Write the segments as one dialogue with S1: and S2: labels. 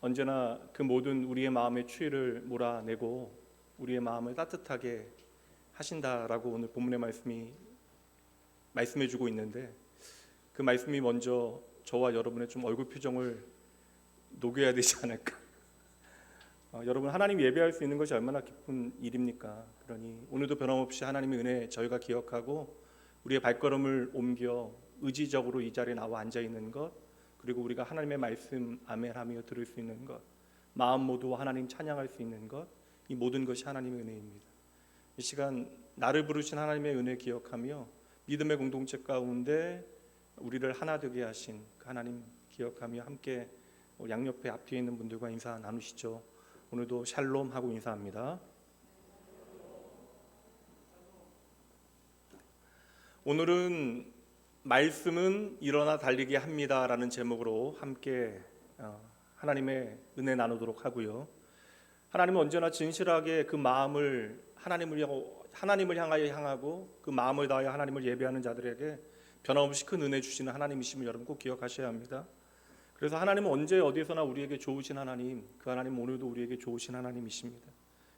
S1: 언제나 그 모든 우리의 마음의 추위를 몰아내고 우리의 마음을 따뜻하게 하신다라고 오늘 본문의 말씀이 말씀해주고 있는데, 그 말씀이 먼저 저와 여러분의 좀 얼굴 표정을 녹여야 되지 않을까. 여러분, 하나님 예배할 수 있는 것이 얼마나 기쁜 일입니까? 그러니 오늘도 변함없이 하나님의 은혜 저희가 기억하고 우리의 발걸음을 옮겨 의지적으로 이 자리에 나와 앉아 있는 것, 그리고 우리가 하나님의 말씀 아멘하며 들을 수 있는 것, 마음 모두 하나님 찬양할 수 있는 것, 이 모든 것이 하나님의 은혜입니다. 이 시간 나를 부르신 하나님의 은혜 기억하며 믿음의 공동체 가운데 우리를 하나 되게 하신 그 하나님 기억하며 함께 양옆에 앞뒤에 있는 분들과 인사 나누시죠. 오늘도 샬롬 하고 인사합니다. 오늘은 말씀은 일어나 달리게 합니다라는 제목으로 함께 하나님의 은혜 나누도록 하고요. 하나님은 언제나 진실하게 그 마음을 하나님을 향하여 향하고 그 마음을 다하여 하나님을 예배하는 자들에게 변함없이 큰 은혜 주시는 하나님이심을 여러분 꼭 기억하셔야 합니다. 그래서 하나님은 언제 어디서나 우리에게 좋으신 하나님, 그 하나님 오늘도 우리에게 좋으신 하나님이십니다.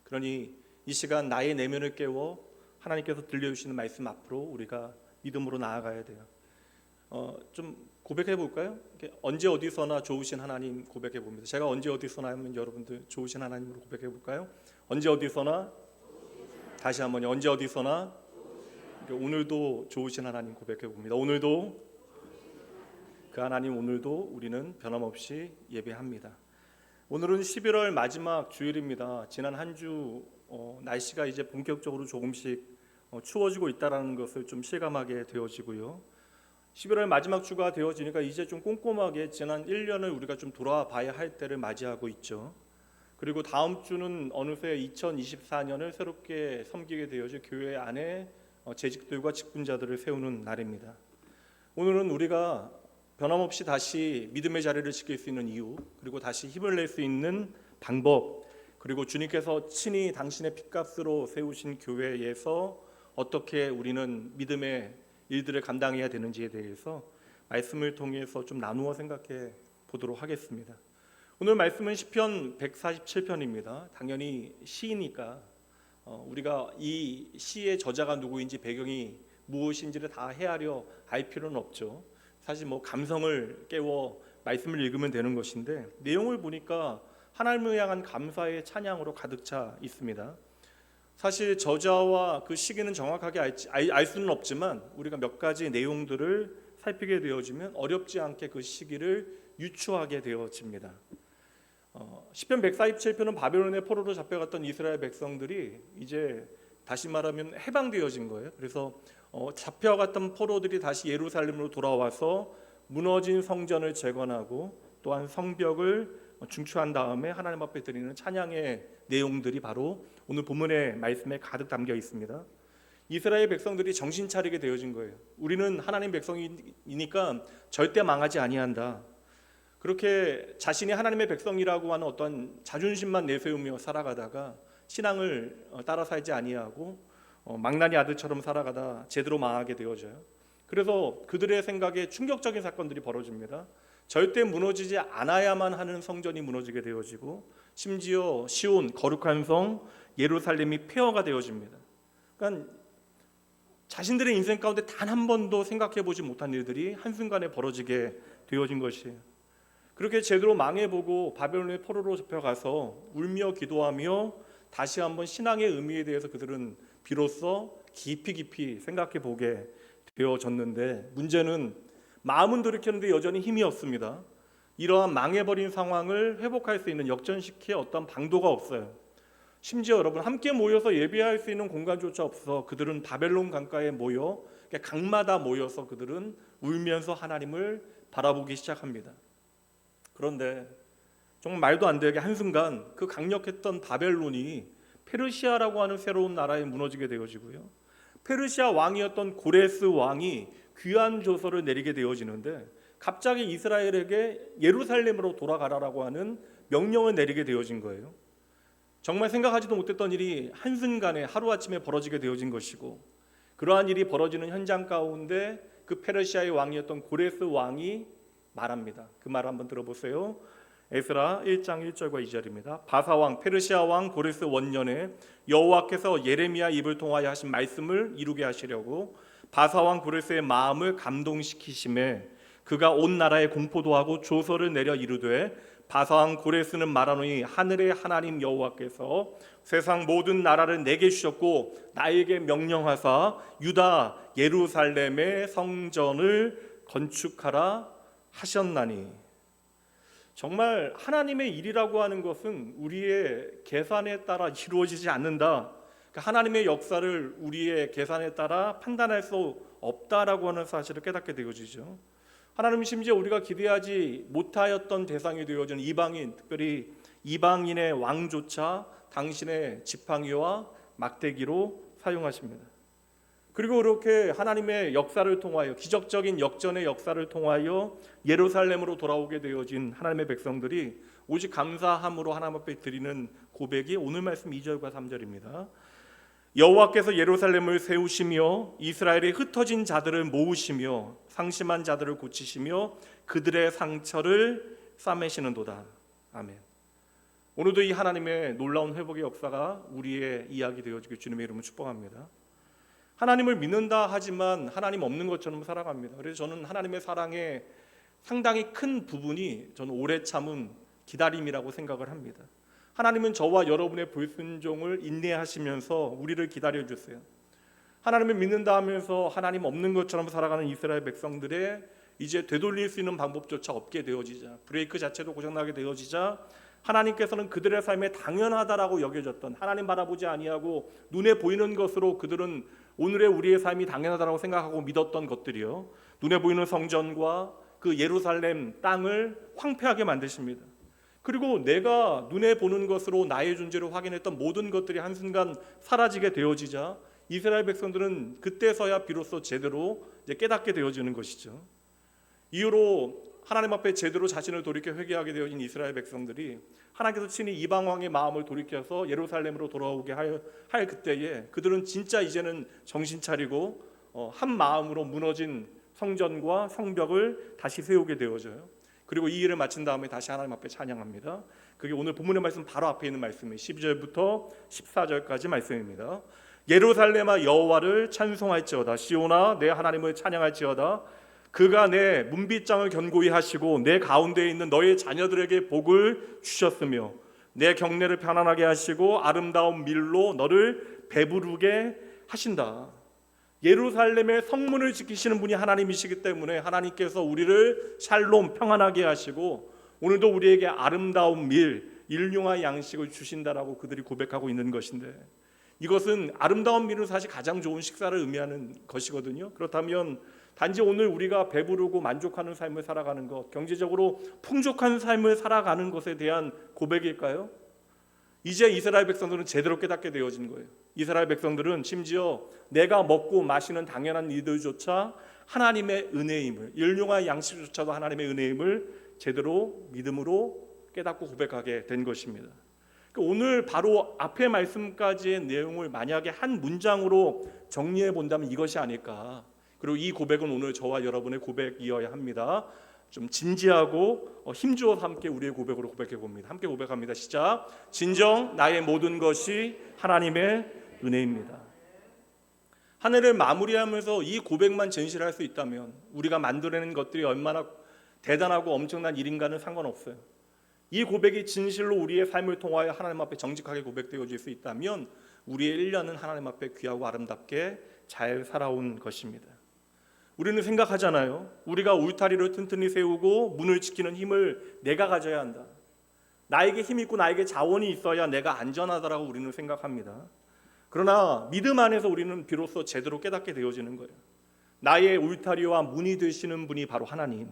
S1: 그러니 이 시간 나의 내면을 깨워 하나님께서 들려주시는 말씀 앞으로 우리가 믿음으로 나아가야 돼요. 좀 고백해 볼까요? 언제 어디서나 좋으신 하나님 고백해 봅니다. 제가 언제 어디서나 하면 여러분들 좋으신 하나님으로 고백해 볼까요? 언제 어디서나, 다시 한번요. 언제 어디서나, 오늘도 좋으신 하나님 고백해 봅니다. 오늘도 그 하나님, 오늘도 우리는 변함없이 예배합니다. 오늘은 11월 마지막 주일입니다. 지난 한 주 날씨가 이제 본격적으로 조금씩 추워지고 있다는 것을 좀 실감하게 되어지고요. 11월 마지막 주가 되어지니까 이제 좀 꼼꼼하게 지난 1년을 우리가 좀 돌아봐야 할 때를 맞이하고 있죠. 그리고 다음 주는 어느새 2024년을 새롭게 섬기게 되어질 교회 안에 재직들과 직분자들을 세우는 날입니다. 오늘은 우리가 변함없이 다시 믿음의 자리를 지킬 수 있는 이유, 그리고 다시 힘을 낼 수 있는 방법, 그리고 주님께서 친히 당신의 핏값으로 세우신 교회에서 어떻게 우리는 믿음의 일들을 감당해야 되는지에 대해서 말씀을 통해서 좀 나누어 생각해 보도록 하겠습니다. 오늘 말씀은 시편 147편입니다. 당연히 시이니까 우리가 이 시의 저자가 누구인지 배경이 무엇인지를 다 헤아려 알 필요는 없죠. 사실 감성을 깨워 말씀을 읽으면 되는 것인데, 내용을 보니까 하나님을 향한 감사의 찬양으로 가득 차 있습니다. 사실 저자와 그 시기는 정확하게 알 수는 없지만 우리가 몇 가지 내용들을 살피게 되어지면 어렵지 않게 그 시기를 유추하게 되어집니다. 시편 147편은 바벨론의 포로로 잡혀갔던 이스라엘 백성들이 이제 다시 말하면 해방되어진 거예요. 그래서 잡혀갔던 포로들이 다시 예루살렘으로 돌아와서 무너진 성전을 재건하고 또한 성벽을 중추한 다음에 하나님 앞에 드리는 찬양의 내용들이 바로 오늘 본문의 말씀에 가득 담겨 있습니다. 이스라엘 백성들이 정신 차리게 되어진 거예요. 우리는 하나님 백성이니까 절대 망하지 아니한다. 그렇게 자신이 하나님의 백성이라고 하는 어떤 자존심만 내세우며 살아가다가 신앙을 따라 살지 아니하고 망나니 아들처럼 살아가다 제대로 망하게 되어져요. 그래서 그들의 생각에 충격적인 사건들이 벌어집니다. 절대 무너지지 않아야만 하는 성전이 무너지게 되어지고, 심지어 시온 거룩한 성 예루살렘이 폐허가 되어집니다. 그러니까 자신들의 인생 가운데 단 한 번도 생각해 보지 못한 일들이 한순간에 벌어지게 되어진 것이에요. 그렇게 제대로 망해보고 바벨론의 포로로 잡혀가서 울며 기도하며 다시 한번 신앙의 의미에 대해서 그들은 비로소 깊이 생각해 보게 되어졌는데, 문제는 마음은 돌이켰는데 여전히 힘이 없습니다. 이러한 망해버린 상황을 회복할 수 있는, 역전시킬 어떤 방도가 없어요. 심지어 여러분, 함께 모여서 예배할 수 있는 공간조차 없어 그들은 바벨론 강가에 모여 강마다 모여서 그들은 울면서 하나님을 바라보기 시작합니다. 그런데 정말 말도 안 되게 한순간 그 강력했던 바벨론이 페르시아라고 하는 새로운 나라에 무너지게 되어지고요. 페르시아 왕이었던 고레스 왕이 귀환 조서를 내리게 되어지는데, 갑자기 이스라엘에게 예루살렘으로 돌아가라라고 하는 명령을 내리게 되어진 거예요. 정말 생각하지도 못했던 일이 한순간에 하루아침에 벌어지게 되어진 것이고, 그러한 일이 벌어지는 현장 가운데 그 페르시아의 왕이었던 고레스 왕이 말합니다. 그 말 한번 들어보세요. 에스라 1장 1절과 2절입니다. 바사왕 페르시아 왕 고레스 원년에 여호와께서 예레미야 입을 통하여 하신 말씀을 이루게 하시려고 바사왕 고레스의 마음을 감동시키심에 그가 온 나라에 공포도 하고 조서를 내려 이르되 바사왕 고레스는 말하노니 하늘의 하나님 여호와께서 세상 모든 나라를 내게 주셨고 나에게 명령하사 유다 예루살렘의 성전을 건축하라 하셨나니. 정말 하나님의 일이라고 하는 것은 우리의 계산에 따라 이루어지지 않는다. 하나님의 역사를 우리의 계산에 따라 판단할 수 없다라고 하는 사실을 깨닫게 되어지죠. 하나님은 심지어 우리가 기대하지 못하였던 대상이 되어진 이방인, 특별히 이방인의 왕조차 당신의 지팡이와 막대기로 사용하십니다. 그리고 그렇게 하나님의 역사를 통하여, 기적적인 역전의 역사를 통하여 예루살렘으로 돌아오게 되어진 하나님의 백성들이 오직 감사함으로 하나님 앞에 드리는 고백이 오늘 말씀 2절과 3절입니다. 여호와께서 예루살렘을 세우시며 이스라엘의 흩어진 자들을 모으시며 상심한 자들을 고치시며 그들의 상처를 싸매시는도다. 아멘. 오늘도 이 하나님의 놀라운 회복의 역사가 우리의 이야기 되어지길 주님의 이름으로 축복합니다. 하나님을 믿는다 하지만 하나님 없는 것처럼 살아갑니다. 그래서 저는 하나님의 사랑의 상당히 큰 부분이 저는 오래 참은 기다림이라고 생각을 합니다. 하나님은 저와 여러분의 불순종을 인내하시면서 우리를 기다려 주세요. 하나님을 믿는다 하면서 하나님 없는 것처럼 살아가는 이스라엘 백성들의 이제 되돌릴 수 있는 방법조차 없게 되어지자, 브레이크 자체도 고장나게 되어지자 하나님께서는 그들의 삶에 당연하다라고 여겨졌던, 하나님 바라보지 아니하고 눈에 보이는 것으로 그들은 오늘의 우리의 삶이 당연하다라고 생각하고 믿었던 것들이요, 눈에 보이는 성전과 그 예루살렘 땅을 황폐하게 만드십니다. 그리고 내가 눈에 보는 것으로 나의 존재를 확인했던 모든 것들이 한순간 사라지게 되어지자 이스라엘 백성들은 그때서야 비로소 제대로 이제 깨닫게 되어지는 것이죠. 이후로 하나님 앞에 제대로 자신을 돌이켜 회개하게 되어진 이스라엘 백성들이 하나님께서 친히 이방 왕의 마음을 돌이켜서 예루살렘으로 돌아오게 할 그때에 그들은 진짜 이제는 정신 차리고 한 마음으로 무너진 성전과 성벽을 다시 세우게 되어져요. 그리고 이 일을 마친 다음에 다시 하나님 앞에 찬양합니다. 그게 오늘 본문의 말씀 바로 앞에 있는 말씀이에요. 12절부터 14절까지 말씀입니다. 예루살렘아 여호와를 찬송할지어다. 시온아 내 하나님을 찬양할지어다. 그가 내 문빗장을 견고히 하시고 내 가운데에 있는 너의 자녀들에게 복을 주셨으며 내 경내를 편안하게 하시고 아름다운 밀로 너를 배부르게 하신다. 예루살렘의 성문을 지키시는 분이 하나님이시기 때문에 하나님께서 우리를 샬롬 평안하게 하시고 오늘도 우리에게 아름다운 밀, 일용할 양식을 주신다라고 그들이 고백하고 있는 것인데, 이것은 아름다운 밀은 사실 가장 좋은 식사를 의미하는 것이거든요. 그렇다면 단지 오늘 우리가 배부르고 만족하는 삶을 살아가는 것, 경제적으로 풍족한 삶을 살아가는 것에 대한 고백일까요? 이제 이스라엘 백성들은 제대로 깨닫게 되어진 거예요. 이스라엘 백성들은 심지어 내가 먹고 마시는 당연한 일들조차 하나님의 은혜임을, 일용할 양식조차도 하나님의 은혜임을 제대로 믿음으로 깨닫고 고백하게 된 것입니다. 오늘 바로 앞의 말씀까지의 내용을 만약에 한 문장으로 정리해 본다면 이것이 아닐까. 그리고 이 고백은 오늘 저와 여러분의 고백이어야 합니다. 좀 진지하고 힘주어서 함께 우리의 고백으로 고백해 봅니다. 함께 고백합니다. 시작. 진정 나의 모든 것이 하나님의 은혜입니다. 한 해를 마무리하면서 이 고백만 진실할 수 있다면 우리가 만들어낸 것들이 얼마나 대단하고 엄청난 일인가는 상관없어요. 이 고백이 진실로 우리의 삶을 통하여 하나님 앞에 정직하게 고백되어질 수 있다면 우리의 1년은 하나님 앞에 귀하고 아름답게 잘 살아온 것입니다. 우리는 생각하잖아요. 우리가 울타리를 튼튼히 세우고 문을 지키는 힘을 내가 가져야 한다. 나에게 힘이 있고 나에게 자원이 있어야 내가 안전하다라고 우리는 생각합니다. 그러나 믿음 안에서 우리는 비로소 제대로 깨닫게 되어지는 거예요. 나의 울타리와 문이 되시는 분이 바로 하나님.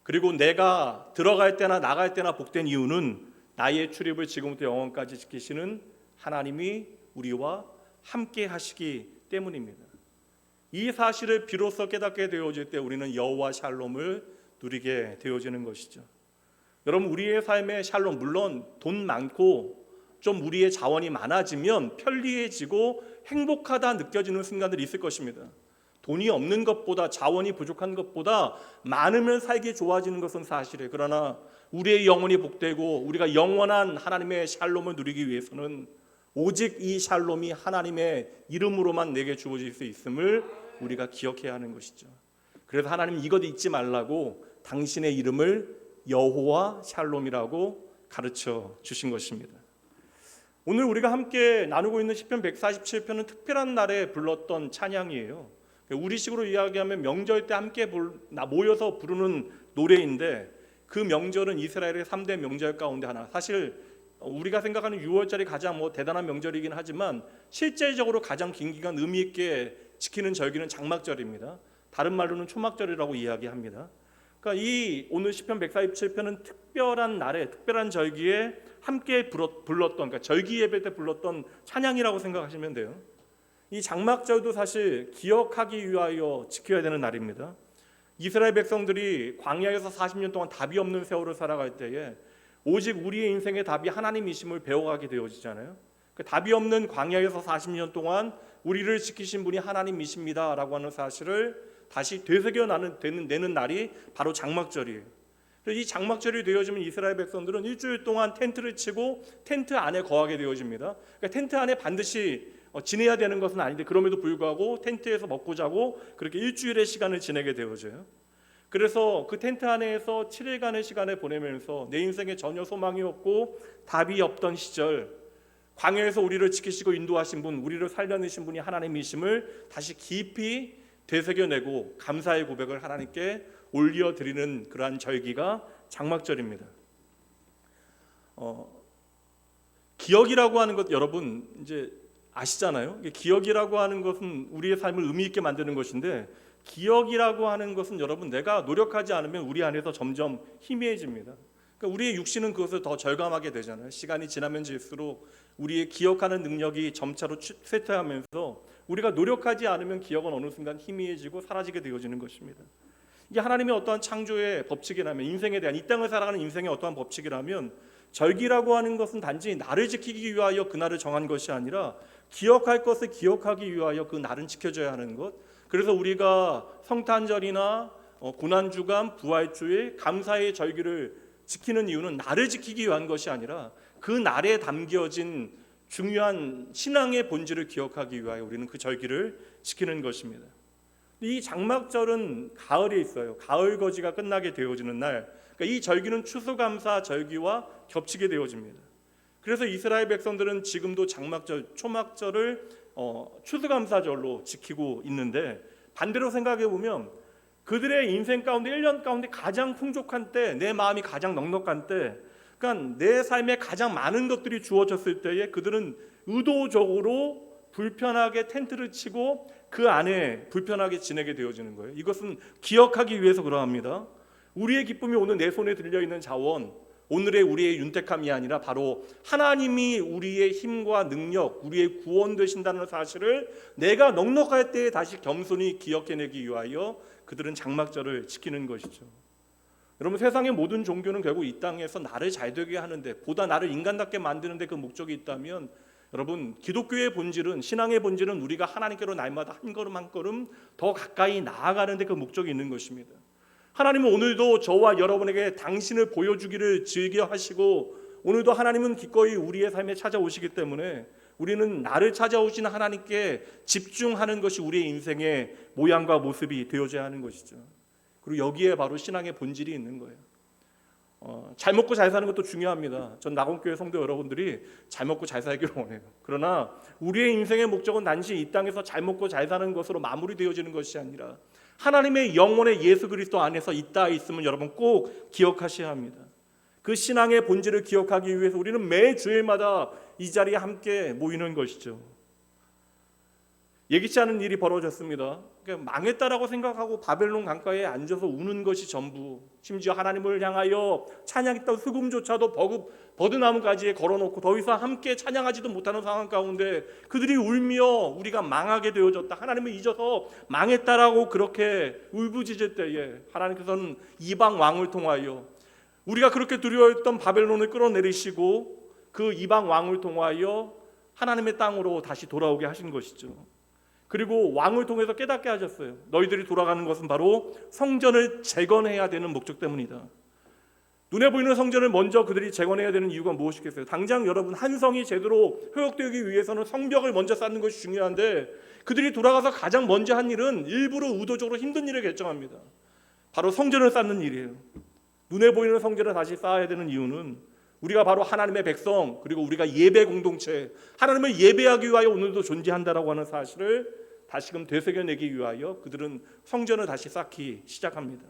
S1: 그리고 내가 들어갈 때나 나갈 때나 복된 이유는 나의 출입을 지금부터 영원까지 지키시는 하나님이 우리와 함께 하시기 때문입니다. 이 사실을 비로소 깨닫게 되어질 때 우리는 여호와 샬롬을 누리게 되어지는 것이죠. 여러분, 우리의 삶의 샬롬, 물론 돈 많고 좀 우리의 자원이 많아지면 편리해지고 행복하다 느껴지는 순간들이 있을 것입니다. 돈이 없는 것보다, 자원이 부족한 것보다 많으면 살기 좋아지는 것은 사실이에요. 그러나 우리의 영혼이 복되고 우리가 영원한 하나님의 샬롬을 누리기 위해서는 오직 이 샬롬이 하나님의 이름으로만 내게 주어질 수 있음을 우리가 기억해야 하는 것이죠. 그래서 하나님 이것 잊지 말라고 당신의 이름을 여호와 샬롬이라고 가르쳐 주신 것입니다. 오늘 우리가 함께 나누고 있는 시편 147편은 특별한 날에 불렀던 찬양이에요. 우리식으로 이야기하면 명절 때 함께 모여서 부르는 노래인데, 그 명절은 이스라엘의 3대 명절 가운데 하나. 사실 우리가 생각하는 6월절이 가장 대단한 명절이긴 하지만 실제적으로 가장 긴 기간 의미 있게 지키는 절기는 장막절입니다. 다른 말로는 초막절이라고 이야기합니다. 그러니까 이 오늘 시편 147편은 특별한 날에, 특별한 절기에 함께 불렀던, 그러니까 절기 예배 때 불렀던 찬양이라고 생각하시면 돼요. 이 장막절도 사실 기억하기 위하여 지켜야 되는 날입니다. 이스라엘 백성들이 광야에서 40년 동안 답이 없는 세월을 살아갈 때에 오직 우리의 인생의 답이 하나님이심을 배워가게 되어지잖아요. 그 답이 없는 광야에서 40년 동안 우리를 지키신 분이 하나님이십니다라고 하는 사실을 다시 되새겨내는 날이 바로 장막절이에요. 그래서 이 장막절이 되어지면 이스라엘 백성들은 일주일 동안 텐트를 치고 텐트 안에 거하게 되어집니다. 그러니까 텐트 안에 반드시 지내야 되는 것은 아닌데 그럼에도 불구하고 텐트에서 먹고 자고 그렇게 일주일의 시간을 지내게 되어져요. 그래서 그 텐트 안에서 7일간의 시간을 보내면서 내 인생에 전혀 소망이 없고 답이 없던 시절, 광야에서 우리를 지키시고 인도하신 분, 우리를 살려내신 분이 하나님이심을 다시 깊이 되새겨내고 감사의 고백을 하나님께 올려드리는 그러한 절기가 장막절입니다. 기억이라고 하는 것 여러분 이제 아시잖아요. 기억이라고 하는 것은 우리의 삶을 의미 있게 만드는 것인데, 기억이라고 하는 것은 여러분 내가 노력하지 않으면 우리 안에서 점점 희미해집니다. 그러니까 우리의 육신은 그것을 더 절감하게 되잖아요. 시간이 지나면 질수록 우리의 기억하는 능력이 점차로 쇠퇴하면서 우리가 노력하지 않으면 기억은 어느 순간 희미해지고 사라지게 되어지는 것입니다. 이게 하나님의 어떠한 창조의 법칙이라면, 인생에 대한, 이 땅을 살아가는 인생의 어떠한 법칙이라면, 절기라고 하는 것은 단지 나를 지키기 위하여 그 날을 정한 것이 아니라 기억할 것을 기억하기 위하여 그 날은 지켜져야 하는 것. 그래서 우리가 성탄절이나 고난주간, 부활주일, 감사의 절기를 지키는 이유는 나를 지키기 위한 것이 아니라 그 날에 담겨진 중요한 신앙의 본질을 기억하기 위하여 우리는 그 절기를 지키는 것입니다. 이 장막절은 가을에 있어요. 가을 거지가 끝나게 되어지는 날, 그러니까 이 절기는 추수감사 절기와 겹치게 되어집니다. 그래서 이스라엘 백성들은 지금도 장막절, 초막절을 추수감사절로 지키고 있는데, 반대로 생각해 보면 그들의 인생 가운데 1년 가운데 가장 풍족한 때, 내 마음이 가장 넉넉한 때, 그러니까 내 삶에 가장 많은 것들이 주어졌을 때에 그들은 의도적으로 불편하게 텐트를 치고 그 안에 불편하게 지내게 되어지는 거예요. 이것은 기억하기 위해서 그러합니다. 우리의 기쁨이 오늘 내 손에 들려있는 자원, 오늘의 우리의 윤택함이 아니라 바로 하나님이 우리의 힘과 능력, 우리의 구원 되신다는 사실을 내가 넉넉할 때에 다시 겸손히 기억해내기 위하여 그들은 장막절을 지키는 것이죠. 여러분, 세상의 모든 종교는 결국 이 땅에서 나를 잘되게 하는데, 보다 나를 인간답게 만드는데 그 목적이 있다면, 여러분, 기독교의 본질은, 신앙의 본질은 우리가 하나님께로 날마다 한 걸음 한 걸음 더 가까이 나아가는 데 그 목적이 있는 것입니다. 하나님은 오늘도 저와 여러분에게 당신을 보여주기를 즐겨하시고, 오늘도 하나님은 기꺼이 우리의 삶에 찾아오시기 때문에 우리는 나를 찾아오시는 하나님께 집중하는 것이 우리의 인생의 모양과 모습이 되어져야 하는 것이죠. 그리고 여기에 바로 신앙의 본질이 있는 거예요. 잘 먹고 잘 사는 것도 중요합니다. 전 낙원교회 성도 여러분들이 잘 먹고 잘 살기를 원해요. 그러나 우리의 인생의 목적은 단지 이 땅에서 잘 먹고 잘 사는 것으로 마무리되어지는 것이 아니라 하나님의 영혼의 예수 그리스도 안에서 있다 있으면 여러분 꼭 기억하셔야 합니다. 그 신앙의 본질을 기억하기 위해서 우리는 매 주일마다 이 자리에 함께 모이는 것이죠. 예기치 않은 일이 벌어졌습니다. 그러니까 망했다라고 생각하고 바벨론 강가에 앉아서 우는 것이 전부, 심지어 하나님을 향하여 찬양했던 수금조차도 버드나무 가지에 걸어놓고 더 이상 함께 찬양하지도 못하는 상황 가운데 그들이 울며 우리가 망하게 되어졌다, 하나님을 잊어서 망했다라고 그렇게 울부짖을 때에 하나님께서는 이방 왕을 통하여 우리가 그렇게 두려워했던 바벨론을 끌어내리시고 그 이방 왕을 통하여 하나님의 땅으로 다시 돌아오게 하신 것이죠. 그리고 왕을 통해서 깨닫게 하셨어요. 너희들이 돌아가는 것은 바로 성전을 재건해야 되는 목적 때문이다. 눈에 보이는 성전을 먼저 그들이 재건해야 되는 이유가 무엇이겠어요? 당장 여러분, 한 성이 제대로 회복되기 위해서는 성벽을 먼저 쌓는 것이 중요한데, 그들이 돌아가서 가장 먼저 한 일은 일부러 의도적으로 힘든 일을 결정합니다. 바로 성전을 쌓는 일이에요. 눈에 보이는 성전을 다시 쌓아야 되는 이유는 우리가 바로 하나님의 백성, 그리고 우리가 예배 공동체, 하나님을 예배하기 위하여 오늘도 존재한다라고 하는 사실을 다시금 되새겨내기 위하여 그들은 성전을 다시 쌓기 시작합니다.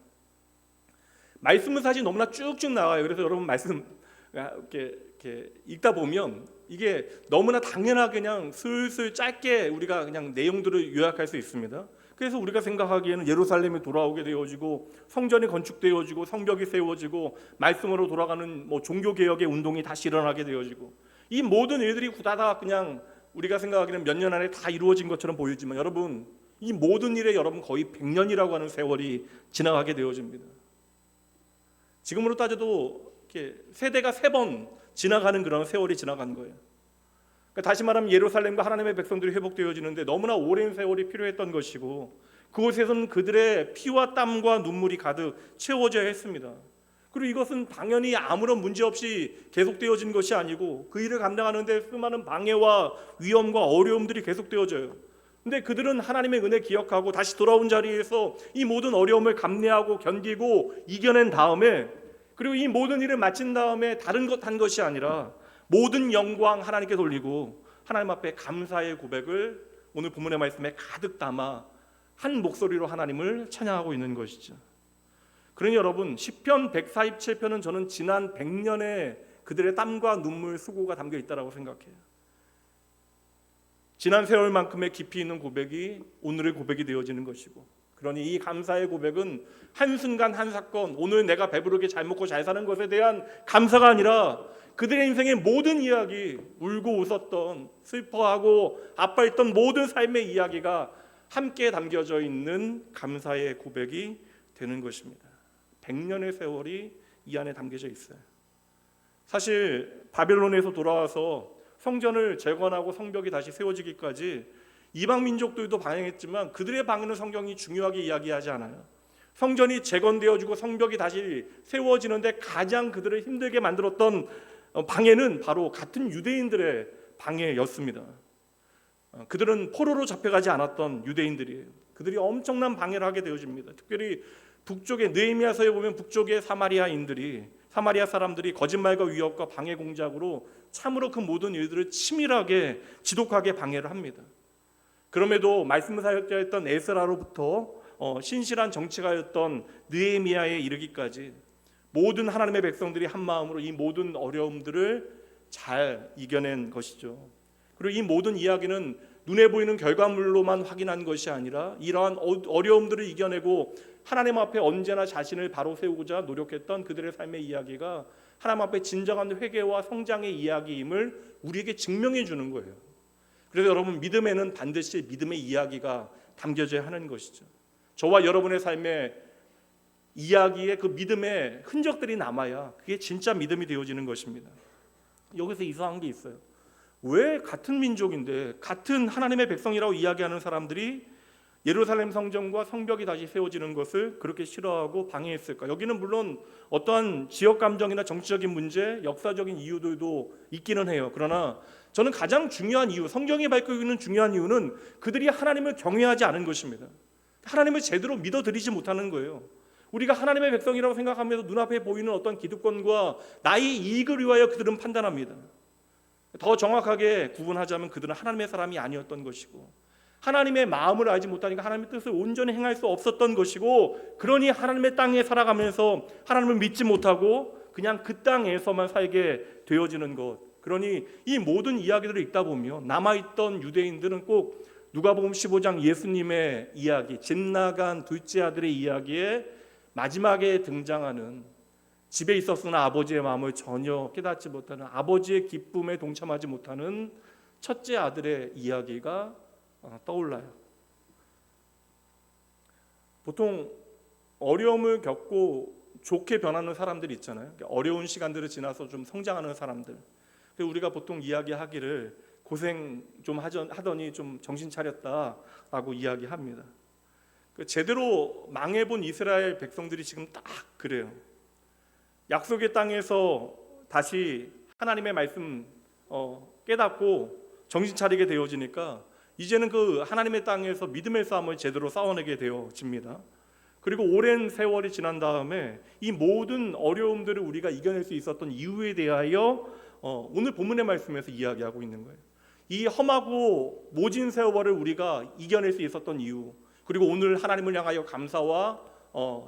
S1: 말씀은 사실 너무나 쭉쭉 나와요. 그래서 여러분 말씀 이렇게 읽다 보면 이게 너무나 당연하게 그냥 슬슬 짧게 우리가 그냥 내용들을 요약할 수 있습니다. 그래서 우리가 생각하기에는 예루살렘이 돌아오게 되어지고 성전이 건축되어지고 성벽이 세워지고 말씀으로 돌아가는 종교 개혁의 운동이 다시 일어나게 되어지고, 이 모든 일들이 후다닥 그냥 우리가 생각하기에는 몇 년 안에 다 이루어진 것처럼 보이지만, 여러분, 이 모든 일에 여러분 거의 100년이라고 하는 세월이 지나가게 되어집니다. 지금으로 따져도 이렇게 세대가 3번 지나가는 그런 세월이 지나간 거예요. 그러니까 다시 말하면 예루살렘과 하나님의 백성들이 회복되어지는데 너무나 오랜 세월이 필요했던 것이고, 그곳에서는 그들의 피와 땀과 눈물이 가득 채워져야 했습니다. 그리고 이것은 당연히 아무런 문제 없이 계속되어진 것이 아니고 그 일을 감당하는 데 수많은 방해와 위험과 어려움들이 계속되어져요. 근데 그들은 하나님의 은혜 기억하고 다시 돌아온 자리에서 이 모든 어려움을 감내하고 견디고 이겨낸 다음에, 그리고 이 모든 일을 마친 다음에 다른 것 한 것이 아니라 모든 영광 하나님께 돌리고 하나님 앞에 감사의 고백을 오늘 본문의 말씀에 가득 담아 한 목소리로 하나님을 찬양하고 있는 것이죠. 그러니 여러분, 시편 147편은 저는 지난 100년의 그들의 땀과 눈물, 수고가 담겨 있다고 생각해요. 지난 세월만큼의 깊이 있는 고백이 오늘의 고백이 되어지는 것이고, 그러니 이 감사의 고백은 한순간 한 사건, 오늘 내가 배부르게 잘 먹고 잘 사는 것에 대한 감사가 아니라 그들의 인생의 모든 이야기, 울고 웃었던, 슬퍼하고 아파했던 모든 삶의 이야기가 함께 담겨져 있는 감사의 고백이 되는 것입니다. 100년의 세월이 이 안에 담겨져 있어요. 사실 바벨론에서 돌아와서 성전을 재건하고 성벽이 다시 세워지기까지 이방 민족들도 방해했지만 그들의 방해는 성경이 중요하게 이야기하지 않아요. 성전이 재건되어지고 성벽이 다시 세워지는데 가장 그들을 힘들게 만들었던 방해는 바로 같은 유대인들의 방해였습니다. 그들은 포로로 잡혀가지 않았던 유대인들이에요. 그들이 엄청난 방해를 하게 되어집니다. 특별히 북쪽에 느헤미야서에 보면 북쪽의 사마리아 사람들이 거짓말과 위협과 방해 공작으로 참으로 그 모든 일들을 치밀하게 지독하게 방해를 합니다. 그럼에도 말씀 사역자였던 에스라로부터 신실한 정치가였던 느헤미야에 이르기까지 모든 하나님의 백성들이 한 마음으로 이 모든 어려움들을 잘 이겨낸 것이죠. 그리고 이 모든 이야기는 눈에 보이는 결과물로만 확인한 것이 아니라 이러한 어려움들을 이겨내고 하나님 앞에 언제나 자신을 바로 세우고자 노력했던 그들의 삶의 이야기가 하나님 앞에 진정한 회개와 성장의 이야기임을 우리에게 증명해 주는 거예요. 그래서 여러분, 믿음에는 반드시 믿음의 이야기가 담겨져야 하는 것이죠. 저와 여러분의 삶에 이야기에 그 믿음의 흔적들이 남아야 그게 진짜 믿음이 되어지는 것입니다. 여기서 이상한 게 있어요. 왜 같은 민족인데 같은 하나님의 백성이라고 이야기하는 사람들이 예루살렘 성전과 성벽이 다시 세워지는 것을 그렇게 싫어하고 방해했을까? 여기는 물론 어떠한 지역 감정이나 정치적인 문제, 역사적인 이유들도 있기는 해요. 그러나 저는 가장 중요한 이유, 성경이 밝히고 있는 중요한 이유는 그들이 하나님을 경외하지 않은 것입니다. 하나님을 제대로 믿어드리지 못하는 거예요. 우리가 하나님의 백성이라고 생각하면서 눈앞에 보이는 어떤 기득권과 나의 이익을 위하여 그들은 판단합니다. 더 정확하게 구분하자면 그들은 하나님의 사람이 아니었던 것이고, 하나님의 마음을 알지 못하니까 하나님의 뜻을 온전히 행할 수 없었던 것이고, 그러니 하나님의 땅에 살아가면서 하나님을 믿지 못하고 그냥 그 땅에서만 살게 되어지는 것. 그러니 이 모든 이야기들을 읽다 보면 남아있던 유대인들은 꼭 누가복음 15장 예수님의 이야기, 집 나간 둘째 아들의 이야기에 마지막에 등장하는 집에 있었으나 아버지의 마음을 전혀 깨닫지 못하는, 아버지의 기쁨에 동참하지 못하는 첫째 아들의 이야기가 떠올라요. 보통 어려움을 겪고 좋게 변하는 사람들이 있잖아요. 어려운 시간들을 지나서 좀 성장하는 사람들. 우리가 보통 이야기하기를 고생 좀 하더니 좀 정신 차렸다라고 이야기합니다. 제대로 망해본 이스라엘 백성들이 지금 딱 그래요. 약속의 땅에서 다시 하나님의 말씀 깨닫고 정신 차리게 되어지니까 이제는 그 하나님의 땅에서 믿음의 싸움을 제대로 싸워내게 되어집니다. 그리고 오랜 세월이 지난 다음에 이 모든 어려움들을 우리가 이겨낼 수 있었던 이유에 대하여 오늘 본문의 말씀에서 이야기하고 있는 거예요. 이 험하고 모진 세월을 우리가 이겨낼 수 있었던 이유, 그리고 오늘 하나님을 향하여 감사와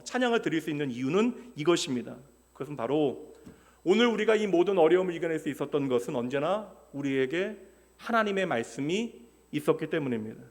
S1: 찬양을 드릴 수 있는 이유는 이것입니다. 그것은 바로 오늘 우리가 이 모든 어려움을 이겨낼 수 있었던 것은 언제나 우리에게 하나님의 말씀이 있었기 때문입니다.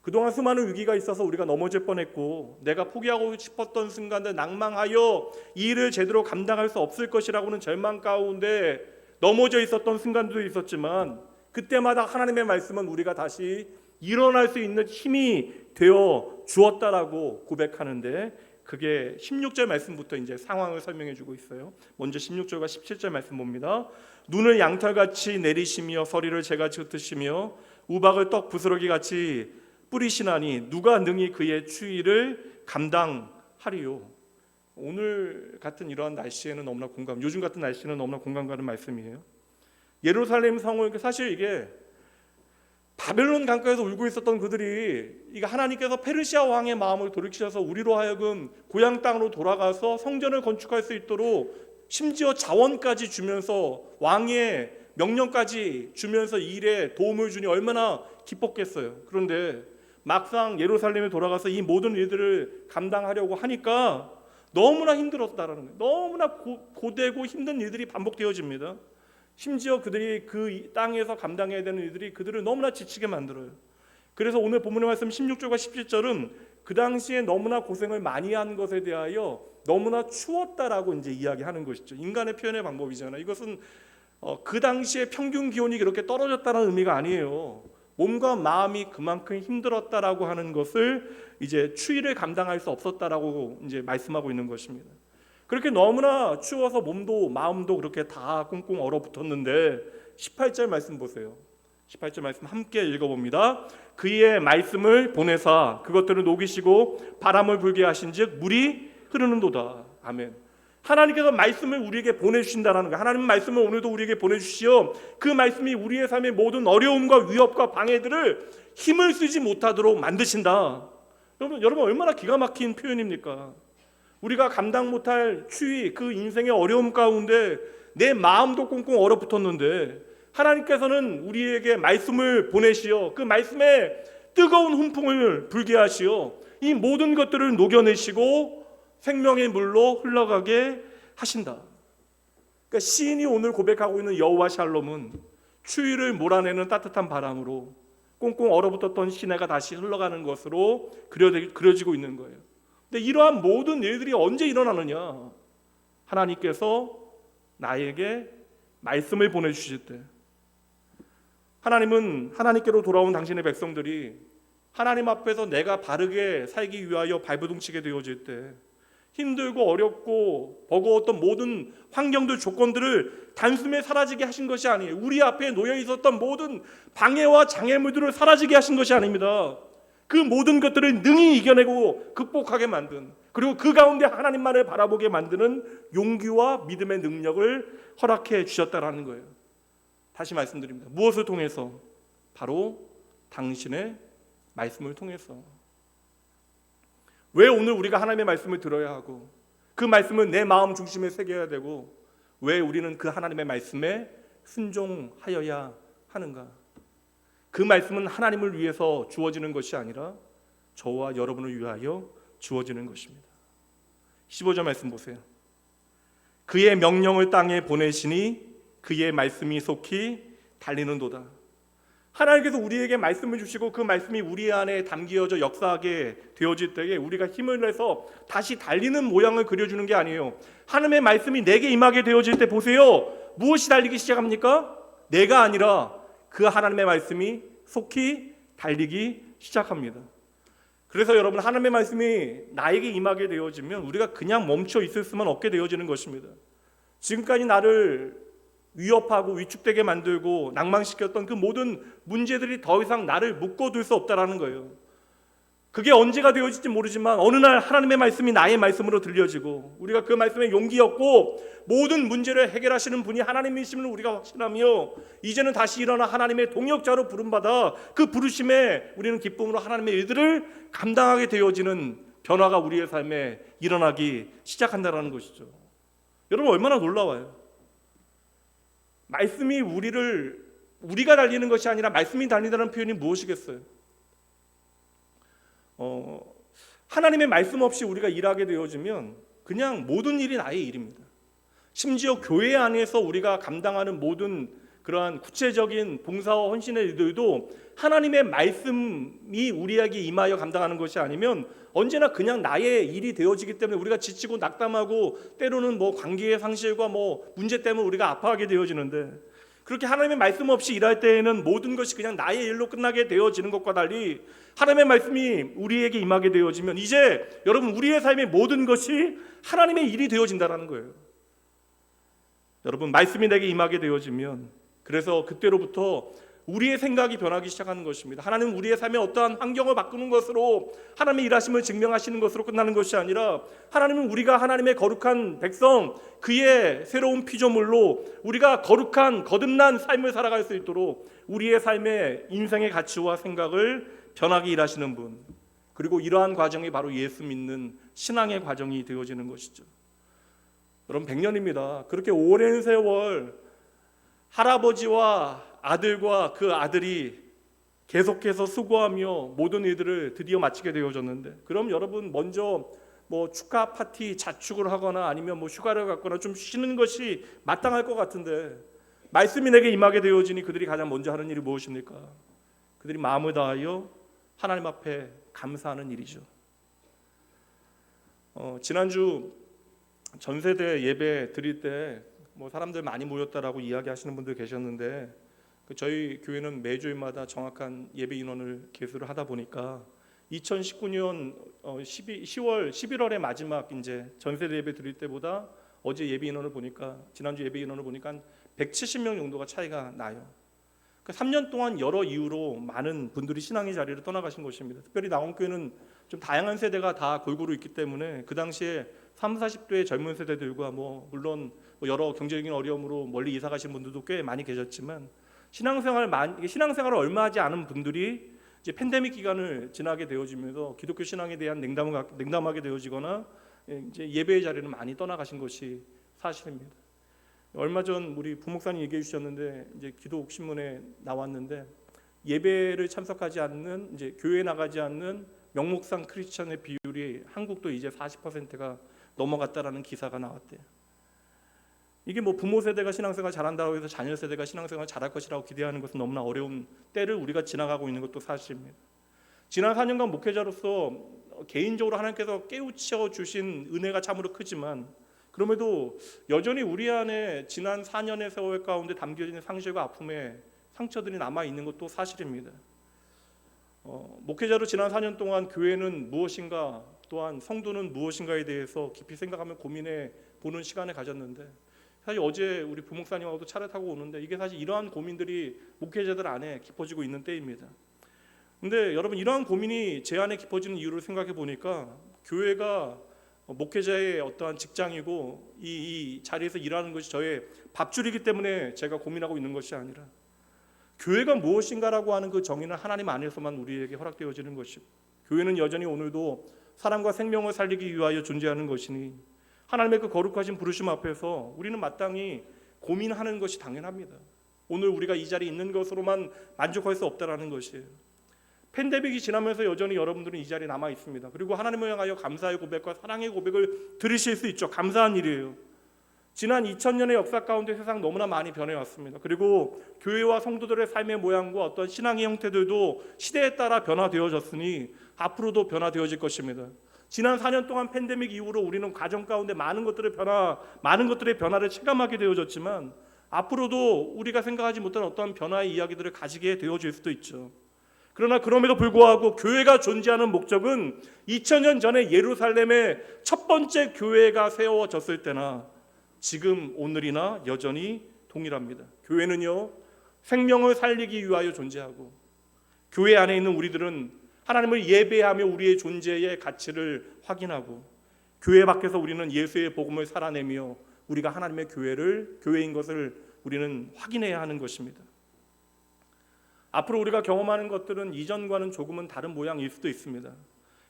S1: 그동안 수많은 위기가 있어서 우리가 넘어질 뻔했고 내가 포기하고 싶었던 순간들 낭망하여 이 일을 제대로 감당할 수 없을 것이라고는 절망 가운데 넘어져 있었던 순간도 있었지만 그때마다 하나님의 말씀은 우리가 다시 일어날 수 있는 힘이 되어 주었다라고 고백하는데 그게 16절 말씀부터 이제 상황을 설명해 주고 있어요. 먼저 16절과 17절 말씀 봅니다. 눈을 양털같이 내리시며 서리를 재같이 흩으시며 우박을 떡 부스러기같이 뿌리시나니 누가 능히 그의 추위를 감당하리요. 오늘 같은 이러한 날씨에는 너무나 요즘 같은 날씨는 너무나 공감 가는 말씀이에요. 예루살렘 성을 사실 이게 바벨론 강가에서 울고 있었던 그들이 이게 하나님께서 페르시아 왕의 마음을 돌이키셔서 우리로 하여금 고향 땅으로 돌아가서 성전을 건축할 수 있도록 심지어 자원까지 주면서 왕의 명령까지 주면서 이 일에 도움을 주니 얼마나 기뻤겠어요. 그런데 막상 예루살렘에 돌아가서 이 모든 일들을 감당하려고 하니까 너무나 힘들었다라는 거예요. 너무나 고되고 힘든 일들이 반복되어집니다. 심지어 그들이 그 땅에서 감당해야 되는 일들이 그들을 너무나 지치게 만들어요. 그래서 오늘 본문의 말씀 16절과 17절은 그 당시에 너무나 고생을 많이 한 것에 대하여 너무나 추웠다라고 이제 이야기하는 것이죠. 인간의 표현의 방법이잖아요. 이것은 그 당시에 평균 기온이 그렇게 떨어졌다는 의미가 아니에요. 몸과 마음이 그만큼 힘들었다라고 하는 것을 이제 추위를 감당할 수 없었다라고 이제 말씀하고 있는 것입니다. 그렇게 너무나 추워서 몸도 마음도 그렇게 다 꽁꽁 얼어붙었는데 18절 말씀 보세요. 18절 말씀 함께 읽어봅니다. 그의 말씀을 보내사 그것들을 녹이시고 바람을 불게 하신즉 물이 흐르는도다. 아멘. 하나님께서 말씀을 우리에게 보내주신다는 거예요. 하나님 말씀을 오늘도 우리에게 보내주시오. 그 말씀이 우리의 삶의 모든 어려움과 위협과 방해들을 힘을 쓰지 못하도록 만드신다. 여러분 얼마나 기가 막힌 표현입니까? 우리가 감당 못할 추위, 그 인생의 어려움 가운데 내 마음도 꽁꽁 얼어붙었는데 하나님께서는 우리에게 말씀을 보내시어 그 말씀에 뜨거운 훈풍을 불게 하시어 이 모든 것들을 녹여내시고 생명의 물로 흘러가게 하신다. 그러니까 시인이 오늘 고백하고 있는 여호와 샬롬은 추위를 몰아내는 따뜻한 바람으로 꽁꽁 얼어붙었던 시내가 다시 흘러가는 것으로 그려지고 있는 거예요. 근데 이러한 모든 일들이 언제 일어나느냐? 하나님께서 나에게 말씀을 보내주실 때, 하나님은 하나님께로 돌아온 당신의 백성들이 하나님 앞에서 내가 바르게 살기 위하여 발버둥치게 되어질 때 힘들고 어렵고 버거웠던 모든 환경들 조건들을 단숨에 사라지게 하신 것이 아니에요. 우리 앞에 놓여 있었던 모든 방해와 장애물들을 사라지게 하신 것이 아닙니다. 그 모든 것들을 능히 이겨내고 극복하게 만든, 그리고 그 가운데 하나님만을 바라보게 만드는 용기와 믿음의 능력을 허락해 주셨다라는 거예요. 다시 말씀드립니다. 무엇을 통해서? 바로 당신의 말씀을 통해서. 왜 오늘 우리가 하나님의 말씀을 들어야 하고 그 말씀을 내 마음 중심에 새겨야 되고 왜 우리는 그 하나님의 말씀에 순종하여야 하는가? 그 말씀은 하나님을 위해서 주어지는 것이 아니라 저와 여러분을 위하여 주어지는 것입니다. 15절 말씀 보세요. 그의 명령을 땅에 보내시니 그의 말씀이 속히 달리는도다. 하나님께서 우리에게 말씀을 주시고 그 말씀이 우리 안에 담겨져 역사하게 되어질 때에 우리가 힘을 내서 다시 달리는 모양을 그려주는 게 아니에요. 하나님의 말씀이 내게 임하게 되어질 때 보세요. 무엇이 달리기 시작합니까? 내가 아니라 그 하나님의 말씀이 속히 달리기 시작합니다. 그래서 여러분, 하나님의 말씀이 나에게 임하게 되어지면 우리가 그냥 멈춰 있을 수만 없게 되어지는 것입니다. 지금까지 나를 위협하고 위축되게 만들고 낭망시켰던 그 모든 문제들이 더 이상 나를 묶어둘 수 없다라는 거예요. 그게 언제가 되어질지 모르지만 어느 날 하나님의 말씀이 나의 말씀으로 들려지고 우리가 그 말씀에 용기 얻고 모든 문제를 해결하시는 분이 하나님이심을 우리가 확신하며 이제는 다시 일어나 하나님의 동역자로 부름받아 그 부르심에 우리는 기쁨으로 하나님의 일들을 감당하게 되어지는 변화가 우리의 삶에 일어나기 시작한다는 것이죠. 여러분 얼마나 놀라워요. 말씀이 우리가 달리는 것이 아니라 말씀이 달린다는 표현이 무엇이겠어요? 하나님의 말씀 없이 우리가 일하게 되어지면 그냥 모든 일이 나의 일입니다. 심지어 교회 안에서 우리가 감당하는 모든 그러한 구체적인 봉사와 헌신의 일들도 하나님의 말씀이 우리에게 임하여 감당하는 것이 아니면 언제나 그냥 나의 일이 되어지기 때문에 우리가 지치고 낙담하고 때로는 관계의 상실과 문제 때문에 우리가 아파하게 되어지는데, 그렇게 하나님의 말씀 없이 일할 때에는 모든 것이 그냥 나의 일로 끝나게 되어지는 것과 달리 하나님의 말씀이 우리에게 임하게 되어지면 이제 여러분 우리의 삶의 모든 것이 하나님의 일이 되어진다는 거예요. 여러분 말씀이 내게 임하게 되어지면 그래서 그때로부터 우리의 생각이 변하기 시작하는 것입니다. 하나님은 우리의 삶에 어떠한 환경을 바꾸는 것으로 하나님의 일하심을 증명하시는 것으로 끝나는 것이 아니라 하나님은 우리가 하나님의 거룩한 백성, 그의 새로운 피조물로 우리가 거룩한 거듭난 삶을 살아갈 수 있도록 우리의 삶의 인생의 가치와 생각을 변하게 일하시는 분, 그리고 이러한 과정이 바로 예수 믿는 신앙의 과정이 되어지는 것이죠. 여러분 100년입니다. 그렇게 오랜 세월 할아버지와 아들과 그 아들이 계속해서 수고하며 모든 일들을 드디어 마치게 되어졌는데, 그럼 여러분 먼저 축하 파티 자축을 하거나 아니면 휴가를 갖거나 좀 쉬는 것이 마땅할 것 같은데, 말씀이 내게 임하게 되어지니 그들이 가장 먼저 하는 일이 무엇입니까? 그들이 마음을 다하여 하나님 앞에 감사하는 일이죠. 지난주 전세대 예배 드릴 때 사람들 많이 모였다라고 이야기하시는 분들 계셨는데, 저희 교회는 매주일마다 정확한 예배 인원을 계수를 하다 보니까 2019년 11월의 마지막 이제 전세대 예배 드릴 때보다 어제 예배 인원을 보니까, 지난주 예배 인원을 보니까 한 170명 정도가 차이가 나요. 3년 동안 여러 이유로 많은 분들이 신앙의 자리를 떠나가신 것입니다. 특별히 나원교회는 좀 다양한 세대가 다 골고루 있기 때문에 그 당시에 30, 40대의 젊은 세대들과 물론 여러 경제적인 어려움으로 멀리 이사 가신 분들도 꽤 많이 계셨지만 신앙생활을 얼마 하지 않은 분들이 이제 팬데믹 기간을 지나게 되어지면서 기독교 신앙에 대한 냉담하게 되어지거나 이제 예배의 자리는 많이 떠나가신 것이 사실입니다. 얼마 전 우리 부목사님 얘기해 주셨는데, 이제 기독 신문에 나왔는데 예배를 참석하지 않는, 이제 교회에 나가지 않는 명목상 크리스천의 비율이 한국도 이제 40%가 넘어갔다라는 기사가 나왔대요. 이게 부모 세대가 신앙생활 잘한다고 해서 자녀 세대가 신앙생활 잘할 것이라고 기대하는 것은 너무나 어려운 때를 우리가 지나가고 있는 것도 사실입니다. 지난 4년간 목회자로서 개인적으로 하나님께서 깨우쳐 주신 은혜가 참으로 크지만, 그럼에도 여전히 우리 안에 지난 4년의 세월 가운데 담겨진 상실과 아픔의 상처들이 남아 있는 것도 사실입니다. 목회자로 지난 4년 동안 교회는 무엇인가, 또한 성도는 무엇인가에 대해서 깊이 생각하며 고민해 보는 시간을 가졌는데, 사실 어제 우리 부목사님하고도 차를 타고 오는데 이게 사실 이러한 고민들이 목회자들 안에 깊어지고 있는 때입니다. 근데 여러분 이러한 고민이 제 안에 깊어지는 이유를 생각해 보니까, 교회가 목회자의 어떠한 직장이고 이 자리에서 일하는 것이 저의 밥줄이기 때문에 제가 고민하고 있는 것이 아니라, 교회가 무엇인가라고 하는 그 정의는 하나님 안에서만 우리에게 허락되어지는 것이고, 교회는 여전히 오늘도 사람과 생명을 살리기 위하여 존재하는 것이니 하나님의 그 거룩하신 부르심 앞에서 우리는 마땅히 고민하는 것이 당연합니다. 오늘 우리가 이 자리에 있는 것으로만 만족할 수 없다라는 것이에요. 팬데믹이 지나면서 여전히 여러분들은 이 자리에 남아 있습니다. 그리고 하나님을 향하여 감사의 고백과 사랑의 고백을 들으실 수 있죠. 감사한 일이에요. 지난 2000년의 역사 가운데 세상 너무나 많이 변해왔습니다. 그리고 교회와 성도들의 삶의 모양과 어떤 신앙의 형태들도 시대에 따라 변화되어졌으니 앞으로도 변화되어질 것입니다. 지난 4년 동안 팬데믹 이후로 우리는 가정 가운데 많은 것들의 변화를 체감하게 되어졌지만, 앞으로도 우리가 생각하지 못한 어떤 변화의 이야기들을 가지게 되어질 수도 있죠. 그러나 그럼에도 불구하고 교회가 존재하는 목적은 2000년 전에 예루살렘의 첫 번째 교회가 세워졌을 때나 지금 오늘이나 여전히 동일합니다. 교회는요, 생명을 살리기 위하여 존재하고, 교회 안에 있는 우리들은 하나님을 예배하며 우리의 존재의 가치를 확인하고, 교회 밖에서 우리는 예수의 복음을 살아내며 우리가 하나님의 교회인 것을 우리는 확인해야 하는 것입니다. 앞으로 우리가 경험하는 것들은 이전과는 조금은 다른 모양일 수도 있습니다.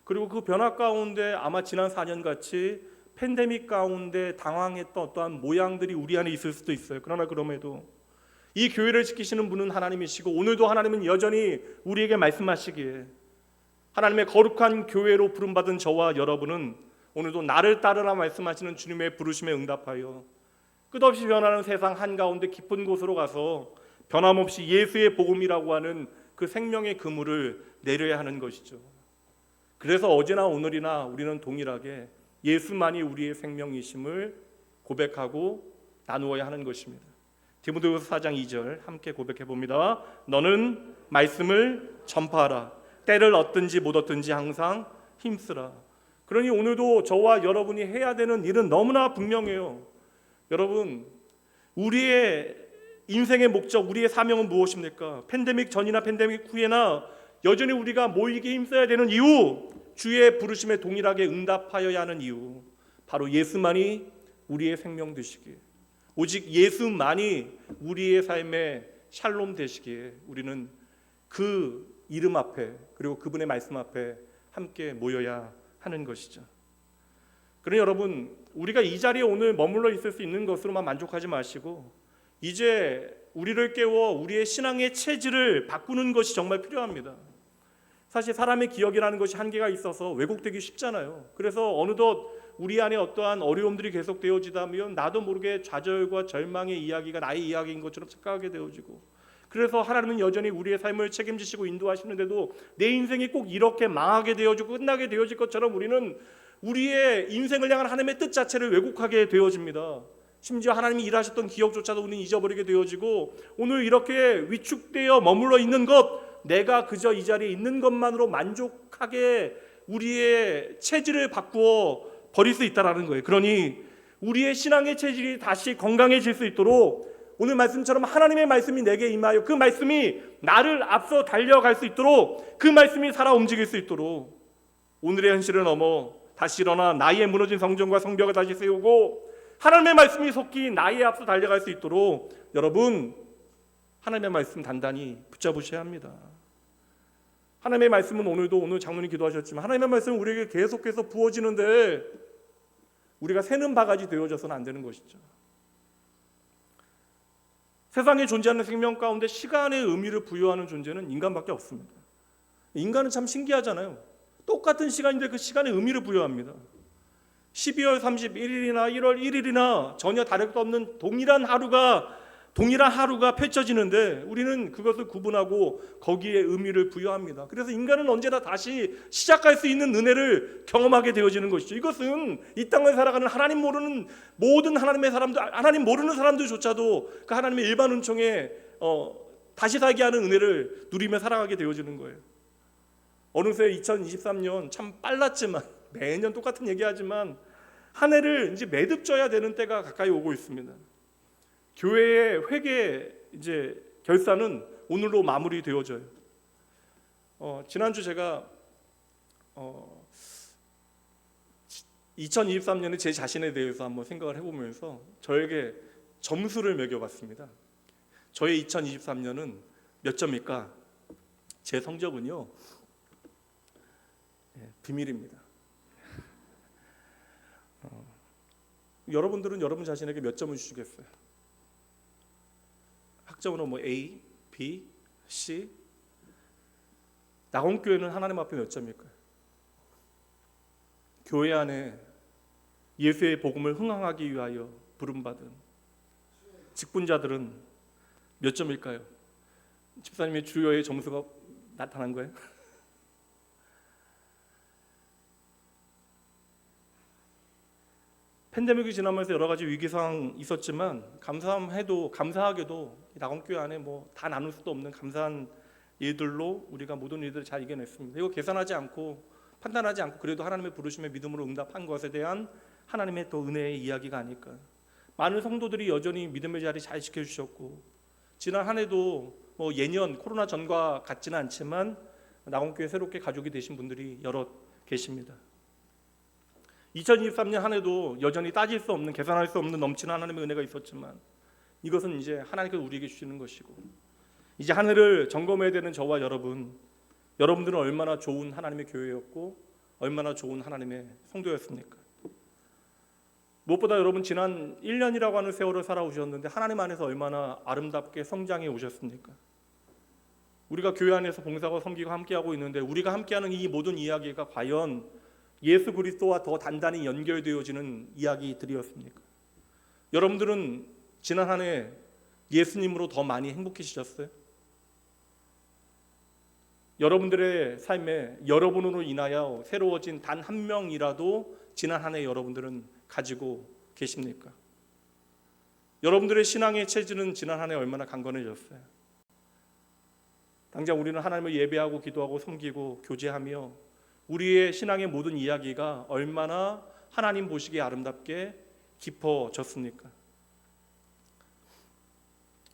S1: 그리고 그 변화 가운데 아마 지난 4년같이 팬데믹 가운데 당황했던 어떠한 모양들이 우리 안에 있을 수도 있어요. 그러나 그럼에도 이 교회를 지키시는 분은 하나님이시고, 오늘도 하나님은 여전히 우리에게 말씀하시기에 하나님의 거룩한 교회로 부름받은 저와 여러분은 오늘도 나를 따르라 말씀하시는 주님의 부르심에 응답하여 끝없이 변하는 세상 한가운데 깊은 곳으로 가서 변함없이 예수의 복음이라고 하는 그 생명의 그물을 내려야 하는 것이죠. 그래서 어제나 오늘이나 우리는 동일하게 예수만이 우리의 생명이심을 고백하고 나누어야 하는 것입니다. 디모데후서 4장 2절 함께 고백해 봅니다. 너는 말씀을 전파하라. 때를 얻든지 못 얻든지 항상 힘쓰라. 그러니 오늘도 저와 여러분이 해야 되는 일은 너무나 분명해요. 여러분, 우리의 인생의 목적, 우리의 사명은 무엇입니까? 팬데믹 전이나 팬데믹 후에나 여전히 우리가 모이게 힘써야 되는 이유, 주의 부르심에 동일하게 응답하여야 하는 이유, 바로 예수만이 우리의 생명 되시기에, 오직 예수만이 우리의 삶의 샬롬 되시기에 우리는 그 이름 앞에, 그리고 그분의 말씀 앞에 함께 모여야 하는 것이죠. 그러니 여러분, 우리가 이 자리에 오늘 머물러 있을 수 있는 것으로만 만족하지 마시고 이제 우리를 깨워 우리의 신앙의 체질을 바꾸는 것이 정말 필요합니다. 사실 사람의 기억이라는 것이 한계가 있어서 왜곡되기 쉽잖아요. 그래서 어느덧 우리 안에 어떠한 어려움들이 계속되어지다 보면 나도 모르게 좌절과 절망의 이야기가 나의 이야기인 것처럼 착각하게 되어지고, 그래서 하나님은 여전히 우리의 삶을 책임지시고 인도하시는데도 내 인생이 꼭 이렇게 망하게 되어지고 끝나게 되어질 것처럼 우리는 우리의 인생을 향한 하나님의 뜻 자체를 왜곡하게 되어집니다. 심지어 하나님이 일하셨던 기억조차도 우리는 잊어버리게 되어지고, 오늘 이렇게 위축되어 머물러 있는 것, 내가 그저 이 자리에 있는 것만으로 만족하게 우리의 체질을 바꾸어 버릴 수 있다는 거예요. 그러니 우리의 신앙의 체질이 다시 건강해질 수 있도록 오늘 말씀처럼 하나님의 말씀이 내게 임하여 그 말씀이 나를 앞서 달려갈 수 있도록, 그 말씀이 살아 움직일 수 있도록 오늘의 현실을 넘어 다시 일어나 나의 무너진 성전과 성벽을 다시 세우고 하나님의 말씀이 속히 나의 앞서 달려갈 수 있도록 여러분, 하나님의 말씀 단단히 붙잡으셔야 합니다. 하나님의 말씀은 오늘 장로님 기도하셨지만 하나님의 말씀은 우리에게 계속해서 부어지는데 우리가 새는 바가지 되어져서는 안 되는 것이죠. 세상에 존재하는 생명 가운데 시간의 의미를 부여하는 존재는 인간밖에 없습니다. 인간은 참 신기하잖아요. 똑같은 시간인데 그 시간에 의미를 부여합니다. 12월 31일이나 1월 1일이나 전혀 다를 것 없는 동일한 하루가 펼쳐지는데 우리는 그것을 구분하고 거기에 의미를 부여합니다. 그래서 인간은 언제나 다시 시작할 수 있는 은혜를 경험하게 되어지는 것이죠. 이것은 이 땅을 살아가는 하나님 모르는 모든 하나님의 사람들, 하나님 모르는 사람들조차도 그 하나님의 일반 은총에 다시 살게 하는 은혜를 누리며 살아가게 되어지는 거예요. 어느새 2023년 참 빨랐지만, 매년 똑같은 얘기하지만 한 해를 이제 매듭져야 되는 때가 가까이 오고 있습니다. 교회의 회개 결산은 오늘로 마무리되어져요. 지난주 제가 2023년에 제 자신에 대해서 한번 생각을 해보면서 저에게 점수를 매겨봤습니다. 저의 2023년은 몇 점일까? 제 성적은요, 비밀입니다. 여러분들은 여러분 자신에게 몇 점을 주시겠어요? 학점으로 뭐 A, B, C. 낙원교회는 하나님 앞에 몇 점일까요? 교회 안에 예수의 복음을 흥황하기 위하여 부름받은 직분자들은 몇 점일까요? 집사님의 주요의 점수가 나타난 거예요? 팬데믹이 지나면서 여러 가지 위기 상황이 있었지만 감사하게도 낙원교회 안에 뭐 다 나눌 수도 없는 감사한 일들로 우리가 모든 일들을 잘 이겨냈습니다. 이거 계산하지 않고 판단하지 않고 그래도 하나님의 부르심에 믿음으로 응답한 것에 대한 하나님의 또 은혜의 이야기가 아닐까. 많은 성도들이 여전히 믿음의 자리 잘 지켜주셨고, 지난 한 해도 뭐 예년 코로나 전과 같지는 않지만 낙원교회 새롭게 가족이 되신 분들이 여럿 계십니다. 2023년 한 해도 여전히 따질 수 없는, 계산할 수 없는 넘치는 하나님의 은혜가 있었지만, 이것은 이제 하나님께서 우리에게 주시는 것이고, 이제 한 해를 점검해야 되는 저와 여러분들은 얼마나 좋은 하나님의 교회였고 얼마나 좋은 하나님의 성도였습니까? 무엇보다 여러분, 지난 1년이라고 하는 세월을 살아오셨는데 하나님 안에서 얼마나 아름답게 성장해 오셨습니까? 우리가 교회 안에서 봉사하고 섬기고 함께하고 있는데, 우리가 함께하는 이 모든 이야기가 과연 예수 그리스도와 더 단단히 연결되어지는 이야기들이었습니까? 여러분들은 지난 한 해 예수님으로 더 많이 행복해지셨어요? 여러분들의 삶에 여러분으로 인하여 새로워진 단 한 명이라도 지난 한 해 여러분들은 가지고 계십니까? 여러분들의 신앙의 체질은 지난 한 해 얼마나 강건해졌어요? 당장 우리는 하나님을 예배하고 기도하고 섬기고 교제하며 우리의 신앙의 모든 이야기가 얼마나 하나님 보시기에 아름답게 깊어졌습니까?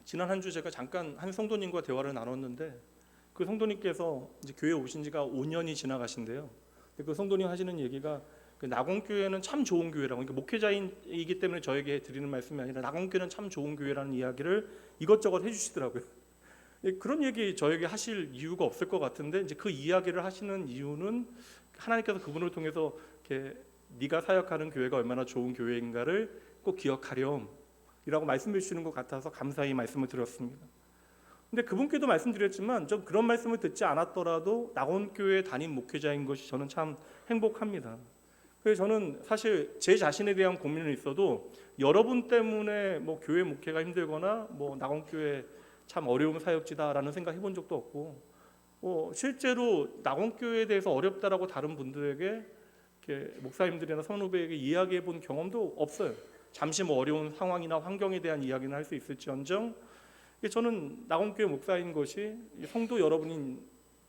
S1: 지난 한 주 제가 잠깐 한 성도님과 대화를 나눴는데, 그 성도님께서 이제 교회에 오신 지가 5년이 지나가신데요. 그 성도님 하시는 얘기가, 그 낙원교회는 참 좋은 교회라고, 그러니까 목회자이기 때문에 저에게 드리는 말씀이 아니라 낙원교회는 참 좋은 교회라는 이야기를 이것저것 해주시더라고요. 그런 얘기 저에게 하실 이유가 없을 것 같은데, 이제 그 이야기를 하시는 이유는 하나님께서 그분을 통해서 이렇게 네가 사역하는 교회가 얼마나 좋은 교회인가를 꼭 기억하렴이라고 말씀해 주시는 것 같아서 감사히 말씀을 드렸습니다. 근데 그분께도 말씀드렸지만, 좀 그런 말씀을 듣지 않았더라도 낙원교회 담임 목회자인 것이 저는 참 행복합니다. 그래서 저는 사실 제 자신에 대한 고민은 있어도 여러분 때문에 뭐 교회 목회가 힘들거나 뭐 낙원교회 참 어려운 사역지다라는 생각 해본 적도 없고, 실제로 낙원교회에 대해서 어렵다라고 다른 분들에게 이렇게 목사님들이나 선후배에게 이야기해 본 경험도 없어요. 잠시 뭐 어려운 상황이나 환경에 대한 이야기는 할 수 있을지언정, 저는 낙원교회 목사인 것이 성도 여러분인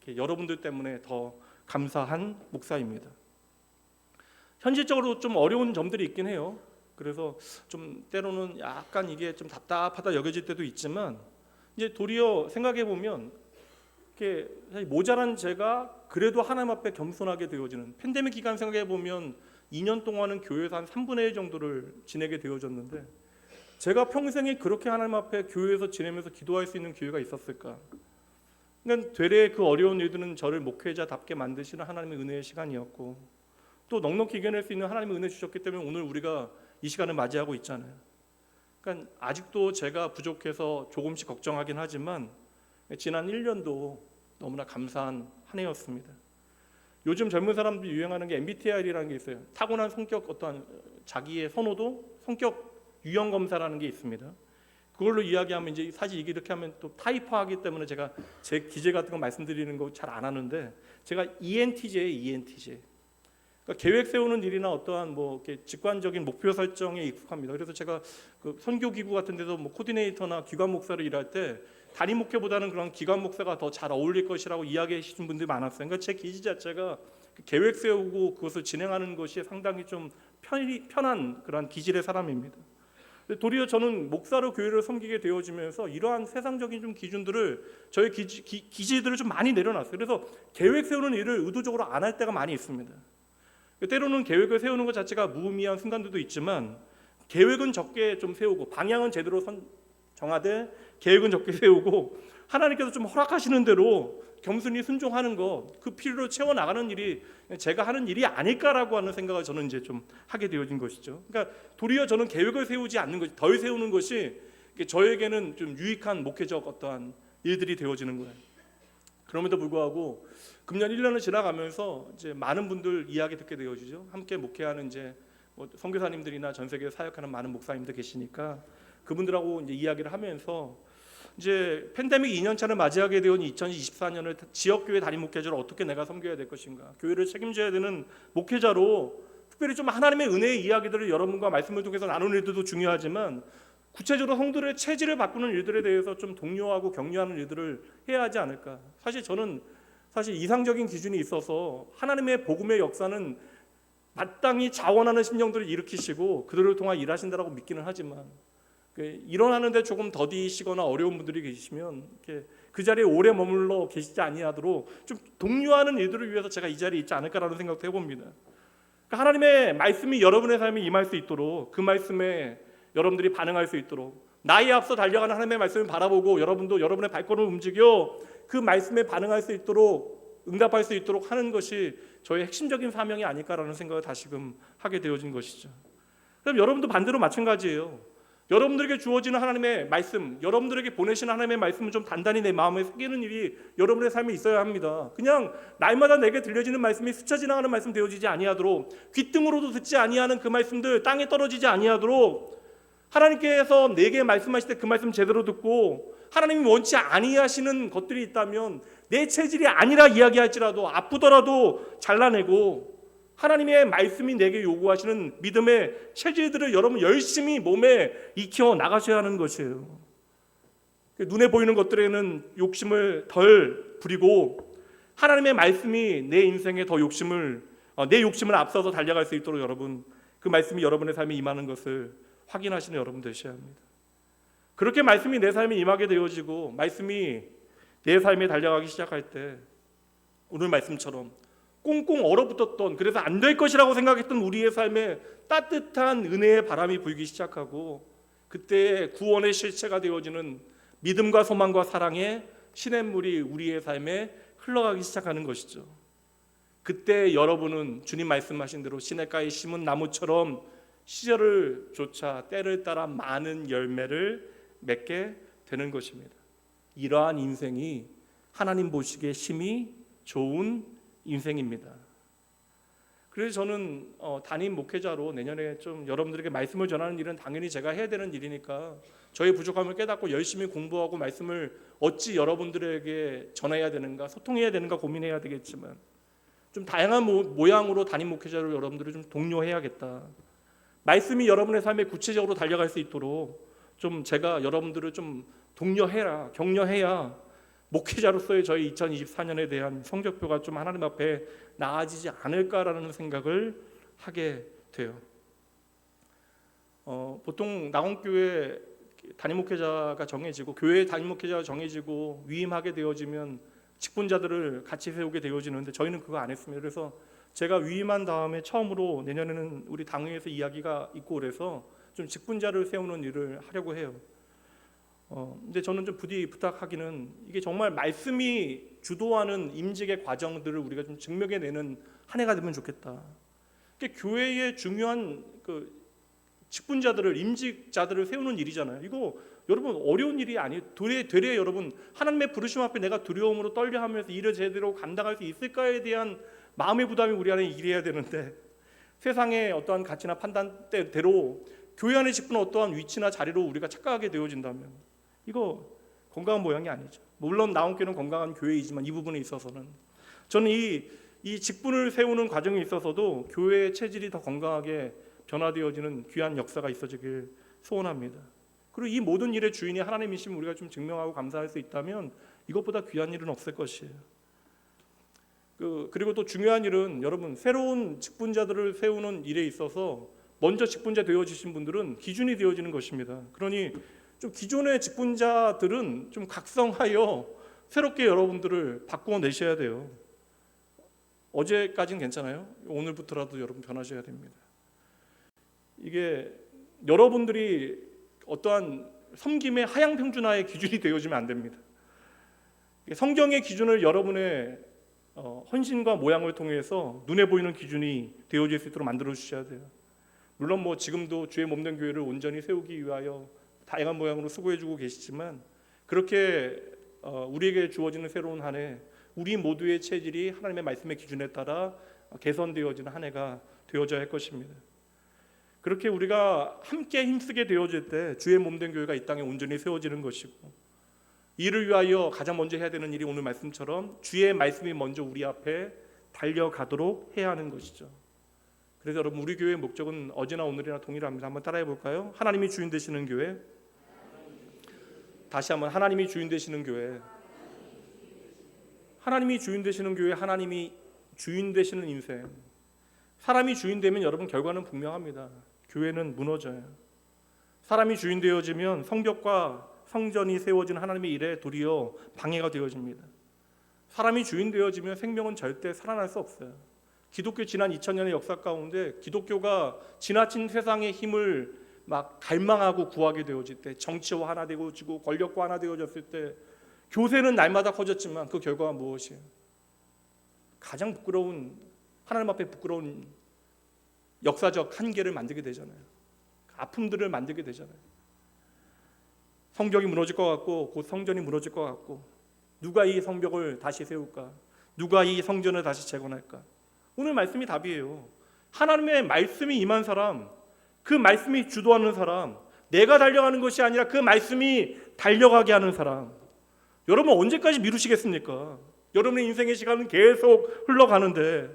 S1: 여러분들 때문에 더 감사한 목사입니다. 현실적으로 좀 어려운 점들이 있긴 해요. 그래서 좀 때로는 약간 이게 좀 답답하다 여겨질 때도 있지만, 이제 도리어 생각해 보면 이렇게 모자란 제가 그래도 하나님 앞에 겸손하게 되어지는, 팬데믹 기간 생각해 보면 2년 동안은 교회에서 한 3분의 1 정도를 지내게 되어졌는데, 제가 평생에 그렇게 하나님 앞에 교회에서 지내면서 기도할 수 있는 기회가 있었을까? 그러니까 되레 그 어려운 일들은 저를 목회자답게 만드시는 하나님의 은혜의 시간이었고, 또 넉넉히 이겨낼 수 있는 하나님의 은혜 주셨기 때문에 오늘 우리가 이 시간을 맞이하고 있잖아요. 그러니까 아직도 제가 부족해서 조금씩 걱정하긴 하지만 지난 1년도 너무나 감사한 한 해였습니다. 요즘 젊은 사람들이 유행하는 게 MBTI라는 게 있어요. 타고난 성격, 어떠한 자기의 선호도, 성격 유형 검사라는 게 있습니다. 그걸로 이야기하면 이제 사실 이게 이렇게 하면 또 타입화하기 때문에 제가 제 기재 같은 거 말씀드리는 거 잘 안 하는데, 제가 ENTJ예요, ENTJ. 그러니까 계획 세우는 일이나 어떠한 뭐 이렇게 직관적인 목표 설정에 익숙합니다. 그래서 제가 그 선교 기구 같은 데서 뭐 코디네이터나 기관 목사로 일할 때 단임 목회보다는 그런 기관 목사가 더 잘 어울릴 것이라고 이야기하시는 분들이 많았어요. 그러니까 제 기질 자체가 계획 세우고 그것을 진행하는 것이 상당히 좀 편한 그런 기질의 사람입니다. 도리어 저는 목사로 교회를 섬기게 되어지면서 이러한 세상적인 좀 기준들을, 저의 기질들을 좀 많이 내려놨어요. 그래서 계획 세우는 일을 의도적으로 안 할 때가 많이 있습니다. 때로는 계획을 세우는 것 자체가 무의미한 순간들도 있지만, 계획은 적게 좀 세우고 방향은 제대로 정하되 계획은 적게 세우고 하나님께서 좀 허락하시는 대로 겸손히 순종하는 것, 그 필요를 채워나가는 일이 제가 하는 일이 아닐까라고 하는 생각을 저는 이제 좀 하게 되어진 것이죠. 그러니까 도리어 저는 계획을 세우지 않는 것이, 덜 세우는 것이 저에게는 좀 유익한 목회적 어떠한 일들이 되어지는 거예요. 그럼에도 불구하고 금년 1년을 지나가면서 이제 많은 분들 이야기 듣게 되어지죠. 함께 목회하는 이제 뭐 선교사님들이나 전 세계에 사역하는 많은 목사님들 계시니까 그분들하고 이제 이야기를 하면서, 이제 팬데믹 2년차를 맞이하게 되온 2024년을 지역교회 담임 목회자로 어떻게 내가 섬겨야 될 것인가, 교회를 책임져야 되는 목회자로 특별히 좀 하나님의 은혜의 이야기들을 여러분과 말씀을 통해서 나누는 일들도 중요하지만, 구체적으로 성도들의 체질을 바꾸는 일들에 대해서 좀 독려하고 격려하는 일들을 해야 하지 않을까. 사실 저는 이상적인 기준이 있어서 하나님의 복음의 역사는 마땅히 자원하는 심령들을 일으키시고 그들을 통해 일하신다라고 믿기는 하지만 일어나는데 조금 더디시거나 어려운 분들이 계시면 그 자리에 오래 머물러 계시지 아니하도록 좀 독려하는 일들을 위해서 제가 이 자리에 있지 않을까라는 생각도 해봅니다. 그러니까 하나님의 말씀이 여러분의 삶에 임할 수 있도록, 그 말씀에 여러분들이 반응할 수 있도록, 나에 앞서 달려가는 하나님의 말씀을 바라보고 여러분도 여러분의 발걸음을 움직여 그 말씀에 반응할 수 있도록, 응답할 수 있도록 하는 것이 저의 핵심적인 사명이 아닐까라는 생각을 다시금 하게 되어진 것이죠. 그럼 여러분도 반대로 마찬가지예요. 여러분들에게 주어지는 하나님의 말씀, 여러분들에게 보내시는 하나님의 말씀을 좀 단단히 내 마음에 새기는 일이 여러분의 삶에 있어야 합니다. 그냥 날마다 내게 들려지는 말씀이 스쳐 지나가는 말씀 되어지지 아니하도록, 귓등으로도 듣지 아니하는 그 말씀들 땅에 떨어지지 아니하도록, 하나님께서 내게 말씀하실 때 그 말씀 제대로 듣고 하나님이 원치 아니하시는 것들이 있다면 내 체질이 아니라 이야기할지라도 아프더라도 잘라내고 하나님의 말씀이 내게 요구하시는 믿음의 체질들을 여러분 열심히 몸에 익혀 나가셔야 하는 것이에요. 눈에 보이는 것들에는 욕심을 덜 부리고 하나님의 말씀이 내 인생에 더 내 욕심을 앞서서 달려갈 수 있도록 여러분, 그 말씀이 여러분의 삶에 임하는 것을 확인하시는 여러분 되셔야 합니다. 그렇게 말씀이 내 삶에 임하게 되어지고 말씀이 내 삶에 달려가기 시작할 때 오늘 말씀처럼 꽁꽁 얼어붙었던, 그래서 안 될 것이라고 생각했던 우리의 삶에 따뜻한 은혜의 바람이 불기 시작하고 그때 구원의 실체가 되어지는 믿음과 소망과 사랑의 시냇물이 우리의 삶에 흘러가기 시작하는 것이죠. 그때 여러분은 주님 말씀하신 대로 시냇가에 심은 나무처럼 시절을 쫓아 때를 따라 많은 열매를 맺게 되는 것입니다. 이러한 인생이 하나님 보시기에 심히 좋은 인생입니다. 그래서 저는 담임 목회자로 내년에 좀 여러분들에게 말씀을 전하는 일은 당연히 제가 해야 되는 일이니까 저의 부족함을 깨닫고 열심히 공부하고 말씀을 어찌 여러분들에게 전해야 되는가, 소통해야 되는가 고민해야 되겠지만 좀 다양한 모양으로 담임 목회자로 여러분들을 좀 독려해야겠다. 말씀이 여러분의 삶에 구체적으로 달려갈 수 있도록 좀 제가 여러분들을 좀 독려해라, 격려해야 목회자로서의 저희 2024년에 대한 성적표가 좀 하나님 앞에 나아지지 않을까라는 생각을 하게 돼요. 보통 낙원교회 담임 목회자가 정해지고 교회 담임 목회자가 정해지고 위임하게 되어지면 직분자들을 같이 세우게 되어지는데 저희는 그거 안 했습니다. 그래서 제가 위임한 다음에 처음으로 내년에는 우리 당회에서 이야기가 있고 그래서 좀 직분자를 세우는 일을 하려고 해요. 근데 저는 좀 부디 부탁하기는 이게 정말 말씀이 주도하는 임직의 과정들을 우리가 좀 증명해내는 한 해가 되면 좋겠다. 교회의 중요한 그 직분자들을, 임직자들을 세우는 일이잖아요. 이거 여러분 어려운 일이 아니에요. 되레 여러분 하나님의 부르심 앞에 내가 두려움으로 떨려하면서 일을 제대로 감당할 수 있을까에 대한 마음의 부담이 우리 안에 일해야 되는데 세상의 어떠한 가치나 판단대로 교회 안의 직분은 어떠한 위치나 자리로 우리가 착각하게 되어진다면 이거 건강한 모양이 아니죠. 물론 나온교회는 건강한 교회이지만 이 부분에 있어서는 저는 이 직분을 세우는 과정에 있어서도 교회의 체질이 더 건강하게 변화되어지는 귀한 역사가 있어지길 소원합니다. 그리고 이 모든 일의 주인이 하나님이심을 우리가 좀 증명하고 감사할 수 있다면 이것보다 귀한 일은 없을 것이에요. 그리고 또 중요한 일은 여러분 새로운 직분자들을 세우는 일에 있어서 먼저 직분자 되어지신 분들은 기준이 되어지는 것입니다. 그러니 좀 기존의 직분자들은 좀 각성하여 새롭게 여러분들을 바꾸어 내셔야 돼요. 어제까지는 괜찮아요. 오늘부터라도 여러분 변하셔야 됩니다. 이게 여러분들이 어떠한 섬김의 하향 평준화의 기준이 되어지면 안 됩니다. 성경의 기준을 여러분의 헌신과 모양을 통해서 눈에 보이는 기준이 되어질 수 있도록 만들어 주셔야 돼요. 물론 지금도 주의 몸된 교회를 온전히 세우기 위하여 다양한 모양으로 수고해주고 계시지만 그렇게 우리에게 주어지는 새로운 한 해, 우리 모두의 체질이 하나님의 말씀의 기준에 따라 개선되어지는 한 해가 되어져야 할 것입니다. 그렇게 우리가 함께 힘쓰게 되어질 때 주의 몸된 교회가 이 땅에 온전히 세워지는 것이고 이를 위하여 가장 먼저 해야 되는 일이 오늘 말씀처럼 주의 말씀이 먼저 우리 앞에 달려가도록 해야 하는 것이죠. 그래서 여러분 우리 교회의 목적은 어제나 오늘이나 동일합니다. 한번 따라해 볼까요? 하나님이 주인 되시는 교회. 다시 한번 하나님이 주인 되시는 교회. 하나님이 주인 되시는 교회, 하나님이 주인 되시는 인생. 사람이 주인 되면 여러분 결과는 분명합니다. 교회는 무너져요. 사람이 주인 되어지면 성벽과 성전이 세워진 하나님의 일에 도리어 방해가 되어집니다. 사람이 주인 되어지면 생명은 절대 살아날 수 없어요. 기독교 지난 2000년의 역사 가운데 기독교가 지나친 세상의 힘을 막 갈망하고 구하게 되어질 때, 정치와 하나 되어지고 권력과 하나 되어졌을 때 교세는 날마다 커졌지만 그 결과가 무엇이에요? 가장 부끄러운, 하나님 앞에 부끄러운 역사적 한계를 만들게 되잖아요. 아픔들을 만들게 되잖아요. 성벽이 무너질 것 같고 곧 성전이 무너질 것 같고, 누가 이 성벽을 다시 세울까? 누가 이 성전을 다시 재건할까? 오늘 말씀이 답이에요. 하나님의 말씀이 임한 사람, 그 말씀이 주도하는 사람, 내가 달려가는 것이 아니라 그 말씀이 달려가게 하는 사람. 여러분 언제까지 미루시겠습니까? 여러분의 인생의 시간은 계속 흘러가는데,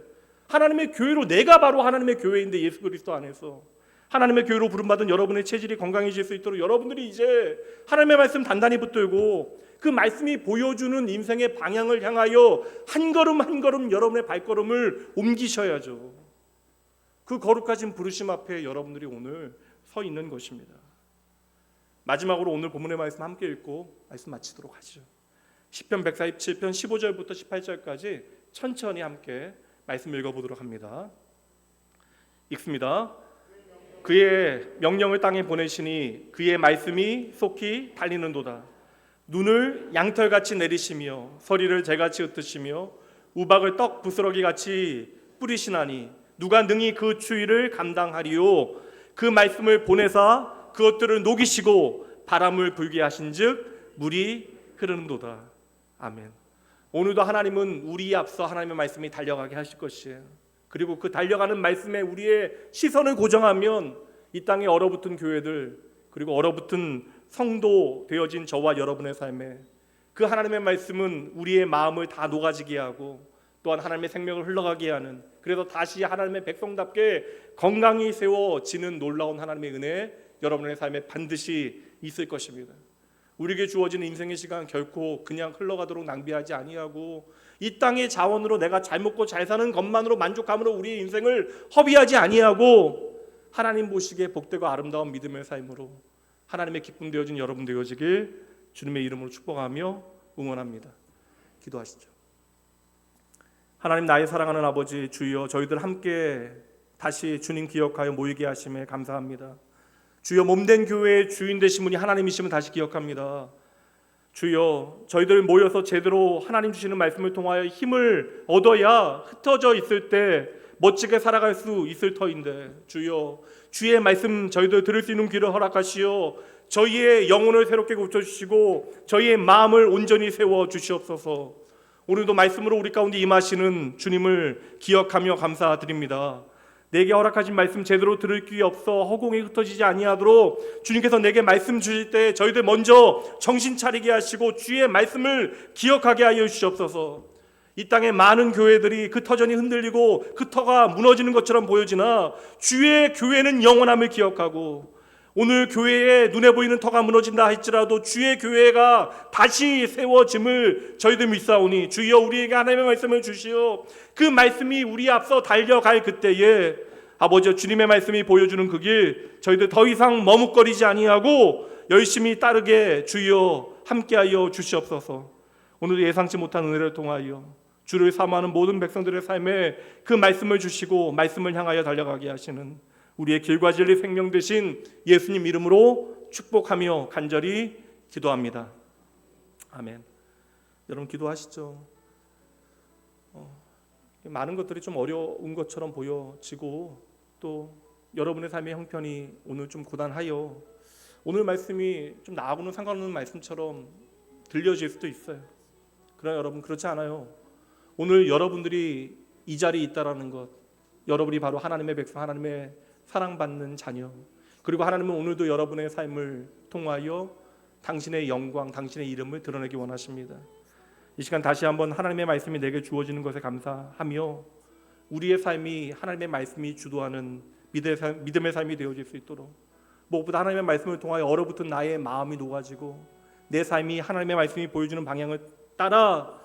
S1: 하나님의 교회로, 내가 바로 하나님의 교회인데 예수 그리스도 안에서 하나님의 교회로 부름받은 여러분의 체질이 건강해질 수 있도록 여러분들이 이제 하나님의 말씀 단단히 붙들고 그 말씀이 보여주는 인생의 방향을 향하여 한 걸음 한 걸음 여러분의 발걸음을 옮기셔야죠. 그 거룩하신 부르심 앞에 여러분들이 오늘 서 있는 것입니다. 마지막으로 오늘 본문의 말씀 함께 읽고 말씀 마치도록 하죠. 시편 147편 15절부터 18절까지 천천히 함께 말씀 읽어보도록 합니다. 읽습니다. 그의 명령을 땅에 보내시니 그의 말씀이 속히 달리는도다. 눈을 양털같이 내리시며 서리를 재같이 흩으시며 우박을 떡 부스러기같이 뿌리시나니 누가 능히 그 추위를 감당하리요? 그 말씀을 보내사 그것들을 녹이시고 바람을 불게 하신즉 물이 흐르는도다. 아멘. 오늘도 하나님은 우리 앞서 하나님의 말씀이 달려가게 하실 것이에요. 그리고 그 달려가는 말씀에 우리의 시선을 고정하면 이 땅에 얼어붙은 교회들, 그리고 얼어붙은 성도 되어진 저와 여러분의 삶에 그 하나님의 말씀은 우리의 마음을 다 녹아지게 하고 또한 하나님의 생명을 흘러가게 하는, 그래서 다시 하나님의 백성답게 건강히 세워지는 놀라운 하나님의 은혜 여러분의 삶에 반드시 있을 것입니다. 우리에게 주어지는 인생의 시간 결코 그냥 흘러가도록 낭비하지 아니하고 이 땅의 자원으로 내가 잘 먹고 잘 사는 것만으로 만족함으로 우리의 인생을 허비하지 아니하고 하나님 보시기에 복되고 아름다운 믿음의 삶으로 하나님의 기쁨 되어진 여러분 되어지길 주님의 이름으로 축복하며 응원합니다. 기도하시죠. 하나님, 나의 사랑하는 아버지 주여, 저희들 함께 다시 주님 기억하여 모이게 하심에 감사합니다. 주여, 몸된 교회의 주인 되신 분이 하나님이심을 다시 기억합니다. 주여, 저희들 모여서 제대로 하나님 주시는 말씀을 통하여 힘을 얻어야 흩어져 있을 때 멋지게 살아갈 수 있을 터인데, 주여, 주의 말씀 저희들 들을 수 있는 귀를 허락하시어 저희의 영혼을 새롭게 고쳐주시고 저희의 마음을 온전히 세워주시옵소서. 오늘도 말씀으로 우리 가운데 임하시는 주님을 기억하며 감사드립니다. 내게 허락하신 말씀 제대로 들을 귀 없어 허공에 흩어지지 아니하도록 주님께서 내게 말씀 주실 때 저희들 먼저 정신 차리게 하시고 주의 말씀을 기억하게 하여 주시옵소서. 이 땅의 많은 교회들이 그 터전이 흔들리고 그 터가 무너지는 것처럼 보여지나 주의 교회는 영원함을 기억하고, 오늘 교회에 눈에 보이는 터가 무너진다 할지라도 주의 교회가 다시 세워짐을 저희들 믿사오니 주여, 우리에게 하나님의 말씀을 주시어 그 말씀이 우리 앞서 달려갈 그때에 아버지 주님의 말씀이 보여주는 그 길 저희들 더 이상 머뭇거리지 아니하고 열심히 따르게 주여 함께하여 주시옵소서. 오늘 예상치 못한 은혜를 통하여 주를 사모하는 모든 백성들의 삶에 그 말씀을 주시고 말씀을 향하여 달려가게 하시는 우리의 길과 진리 생명 되신 예수님 이름으로 축복하며 간절히 기도합니다. 아멘. 여러분 기도하시죠. 많은 것들이 좀 어려운 것처럼 보여지고 또 여러분의 삶의 형편이 오늘 좀 고단하여 오늘 말씀이 좀 나하고는 상관없는 말씀처럼 들려질 수도 있어요. 그러나 여러분 그렇지 않아요. 오늘 여러분들이 이 자리에 있다라는 것, 여러분이 바로 하나님의 백성, 하나님의 사랑받는 자녀, 그리고 하나님은 오늘도 여러분의 삶을 통하여 당신의 영광, 당신의 이름을 드러내기 원하십니다. 이 시간 다시 한번 하나님의 말씀이 내게 주어지는 것에 감사하며 우리의 삶이 하나님의 말씀이 주도하는 믿음의 삶이 되어질 수 있도록, 무엇보다 하나님의 말씀을 통하여 얼어붙은 나의 마음이 녹아지고 내 삶이 하나님의 말씀이 보여주는 방향을 따라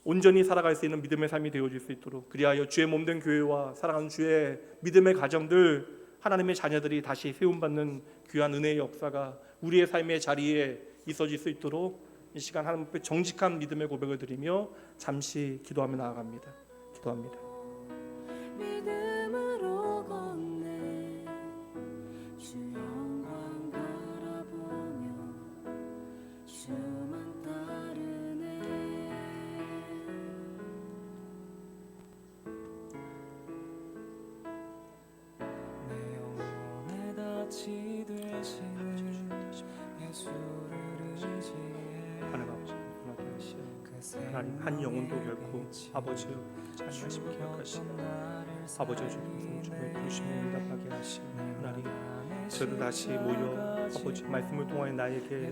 S1: 온전히 살아갈 수 있는 믿음의 삶이 되어질 수 있도록, 그리하여 주의 몸된 교회와 사랑하는 주의 믿음의 가정들, 하나님의 자녀들이 다시 세움받는 귀한 은혜의 역사가 우리의 삶의 자리에 있어질 수 있도록 이 시간 하나님 앞에 정직한 믿음의 고백을 드리며 잠시 기도하며 나아갑니다. 기도합니다.
S2: 믿음으로 걷네 주 영광 바라보며 주만 따르네 내 영혼의 닻이 되시는 예수를 의지해
S1: 하나님 아버지 분하게 하시오. 하나님 한 영혼도 결코 아버지여 찬양하시며 기억하시오. 아버지의 주님의 부르심에 응답하게 하시오. 하나님 저도 다시 모여 아버지 말씀을 통하여 나에게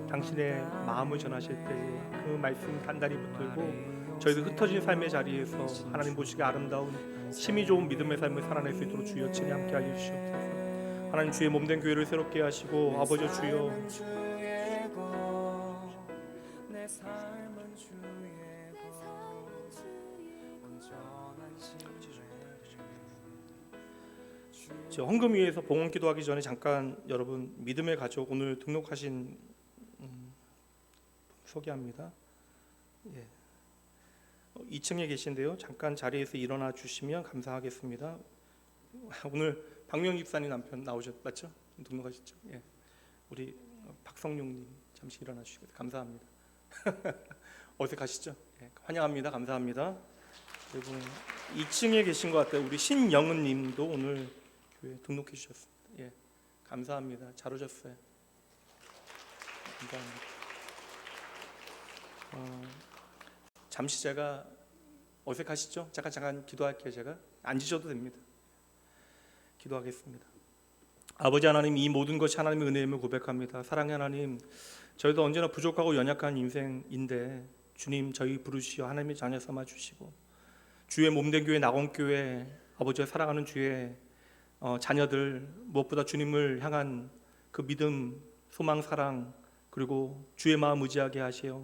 S1: 당신의 마음을 전하실 때에 그 말씀 단단히 붙들고 저희도 흩어진 삶의 자리에서 하나님 보시기에 아름다운 힘이 좋은 믿음의 삶을 살아낼 수 있도록 주여 친히 함께 하여 주시옵소서. 하나님 주의 몸된 교회를 새롭게 하시고 아버지 주여
S2: 내 삶은 주의 온전한
S1: 저 헌금 위에서 봉헌 기도하기 전에 잠깐 여러분 믿음의 가족 오늘 등록하신 소개합니다. 예. 2층에 계신데요. 잠깐 자리에서 일어나 주시면 감사하겠습니다. 오늘 박명 집사님 남편 나오셨죠? 등록하셨죠? 예. 우리 박성룡님 잠시 일어나 주시고 감사합니다. 어색하시죠? 예. 환영합니다. 감사합니다. 그리고 2층에 계신 것 같아요. 우리 신영은님도 오늘 교회 등록해 주셨습니다. 예. 감사합니다. 잘 오셨어요. 감사합니다. 잠시 제가 어색하시죠? 잠깐 기도할게요. 제가 앉으셔도 됩니다. 기도하겠습니다. 아버지 하나님, 이 모든 것이 하나님의 은혜임을 고백합니다. 사랑의 하나님, 저희도 언제나 부족하고 연약한 인생인데 주님 저희 부르시어 하나님의 자녀 삼아 주시고 주의 몸된 교회 낙원교회 아버지의 사랑하는 주의 자녀들 무엇보다 주님을 향한 그 믿음, 소망, 사랑 그리고 주의 마음 의지하게 하시어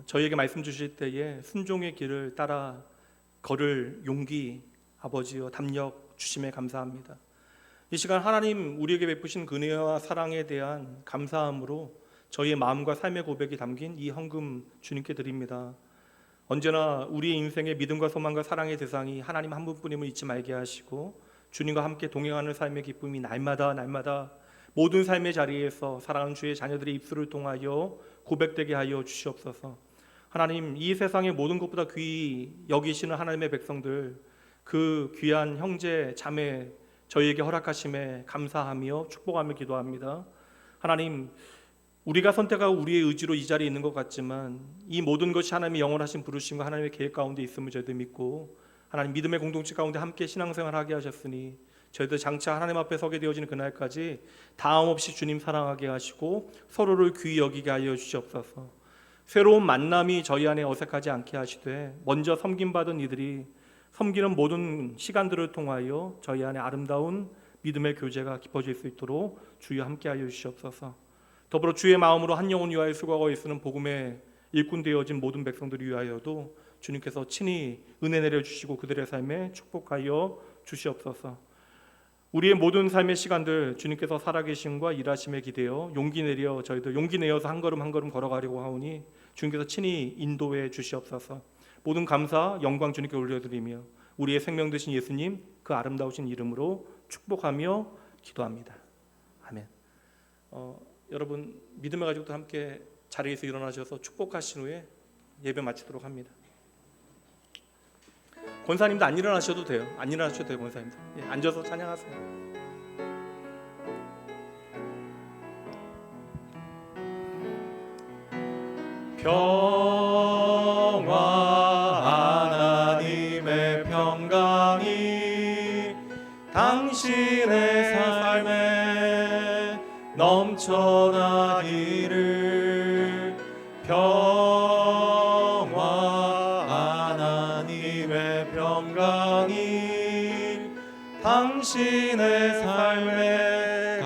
S1: 저희에게 말씀 주실 때에 순종의 길을 따라 걸을 용기 아버지여 담력 주심에 감사합니다. 이 시간 하나님 우리에게 베푸신 은혜와 사랑에 대한 감사함으로 저희의 마음과 삶의 고백이 담긴 이 헌금 주님께 드립니다. 언제나 우리의 인생의 믿음과 소망과 사랑의 대상이 하나님 한 분뿐임을 잊지 말게 하시고 주님과 함께 동행하는 삶의 기쁨이 날마다 모든 삶의 자리에서 사랑하는 주의 자녀들의 입술을 통하여 고백되게 하여 주시옵소서. 하나님, 이 세상의 모든 것보다 귀히 여기시는 하나님의 백성들, 그 귀한 형제 자매 저희에게 허락하심에 감사하며 축복하며 기도합니다. 하나님, 우리가 선택하고 우리의 의지로 이 자리에 있는 것 같지만 이 모든 것이 하나님의 영원하신 부르심과 하나님의 계획 가운데 있음을 저희도 믿고 하나님 믿음의 공동체 가운데 함께 신앙생활하게 하셨으니 저희도 장차 하나님 앞에 서게 되어지는 그날까지 다함 없이 주님 사랑하게 하시고 서로를 귀히 여기게 하여 주시옵소서. 새로운 만남이 저희 안에 어색하지 않게 하시되 먼저 섬김받은 이들이 섬기는 모든 시간들을 통하여 저희 안에 아름다운 믿음의 교제가 깊어질 수 있도록 주여 함께 하여 주시옵소서. 더불어 주의 마음으로 한 영혼 위하여 수고하고 있는 복음의 일꾼 되어진 모든 백성들을 위하여도 주님께서 친히 은혜 내려주시고 그들의 삶에 축복하여 주시옵소서. 우리의 모든 삶의 시간들 주님께서 살아계심과 일하심에 기대어 용기 내려 저희도 용기 내어서 한 걸음 한 걸음 걸어가려고 하오니 주님께서 친히 인도해 주시옵소서. 모든 감사 영광 주님께 올려드리며 우리의 생명 되신 예수님 그 아름다우신 이름으로 축복하며 기도합니다. 아멘. 여러분 믿음의 가족도 함께 자리에서 일어나셔서 축복하신 후에 예배 마치도록 합니다. 권사님도 안 일어나셔도 돼요. 안 일어나셔도 돼요. 권사님도 앉아서 찬양하세요. 평화 하나님의 평강이 당신의 삶에 넘쳐나기를. 평화 하나님의 평강이 당신의 삶에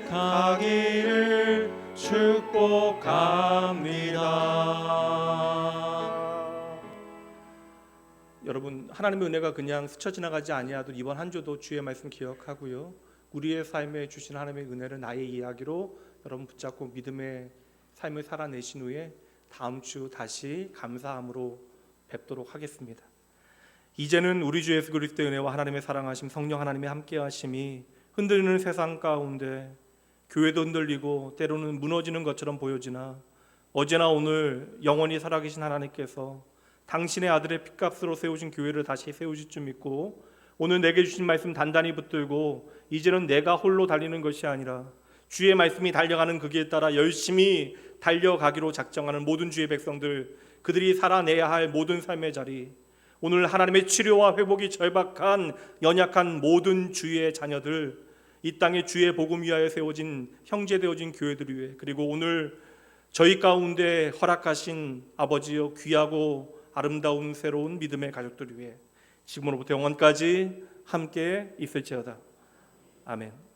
S1: 가득하기를 축복합니다. 여러분 하나님의 은혜가 그냥 스쳐 지나가지 아니하도 이번 한 주도 주의 말씀 기억하고요. 우리의 삶에 주신 하나님의 은혜를 나의 이야기로 여러분 붙잡고 믿음의 삶을 살아내신 후에 다음 주 다시 감사함으로 뵙도록 하겠습니다. 이제는 우리 주 예수 그리스도의 은혜와 하나님의 사랑하심, 성령 하나님의 함께하심이 흔들리는 세상 가운데 교회도 흔들리고 때로는 무너지는 것처럼 보여지나 어제나 오늘 영원히 살아계신 하나님께서 당신의 아들의 핏값으로 세우신 교회를 다시 세우실 줄 믿고 오늘 내게 주신 말씀 단단히 붙들고 이제는 내가 홀로 달리는 것이 아니라 주의 말씀이 달려가는 그 길 따라 열심히 달려가기로 작정하는 모든 주의 백성들, 그들이 살아내야 할 모든 삶의 자리, 오늘 하나님의 치료와 회복이 절박한 연약한 모든 주의 자녀들, 이 땅에 주의 복음 위하여 세워진 형제되어진 교회들 위해, 그리고 오늘 저희 가운데 허락하신 아버지여 귀하고 아름다운 새로운 믿음의 가족들 위해 지금으로부터 영원까지 함께 있을지어다. 아멘.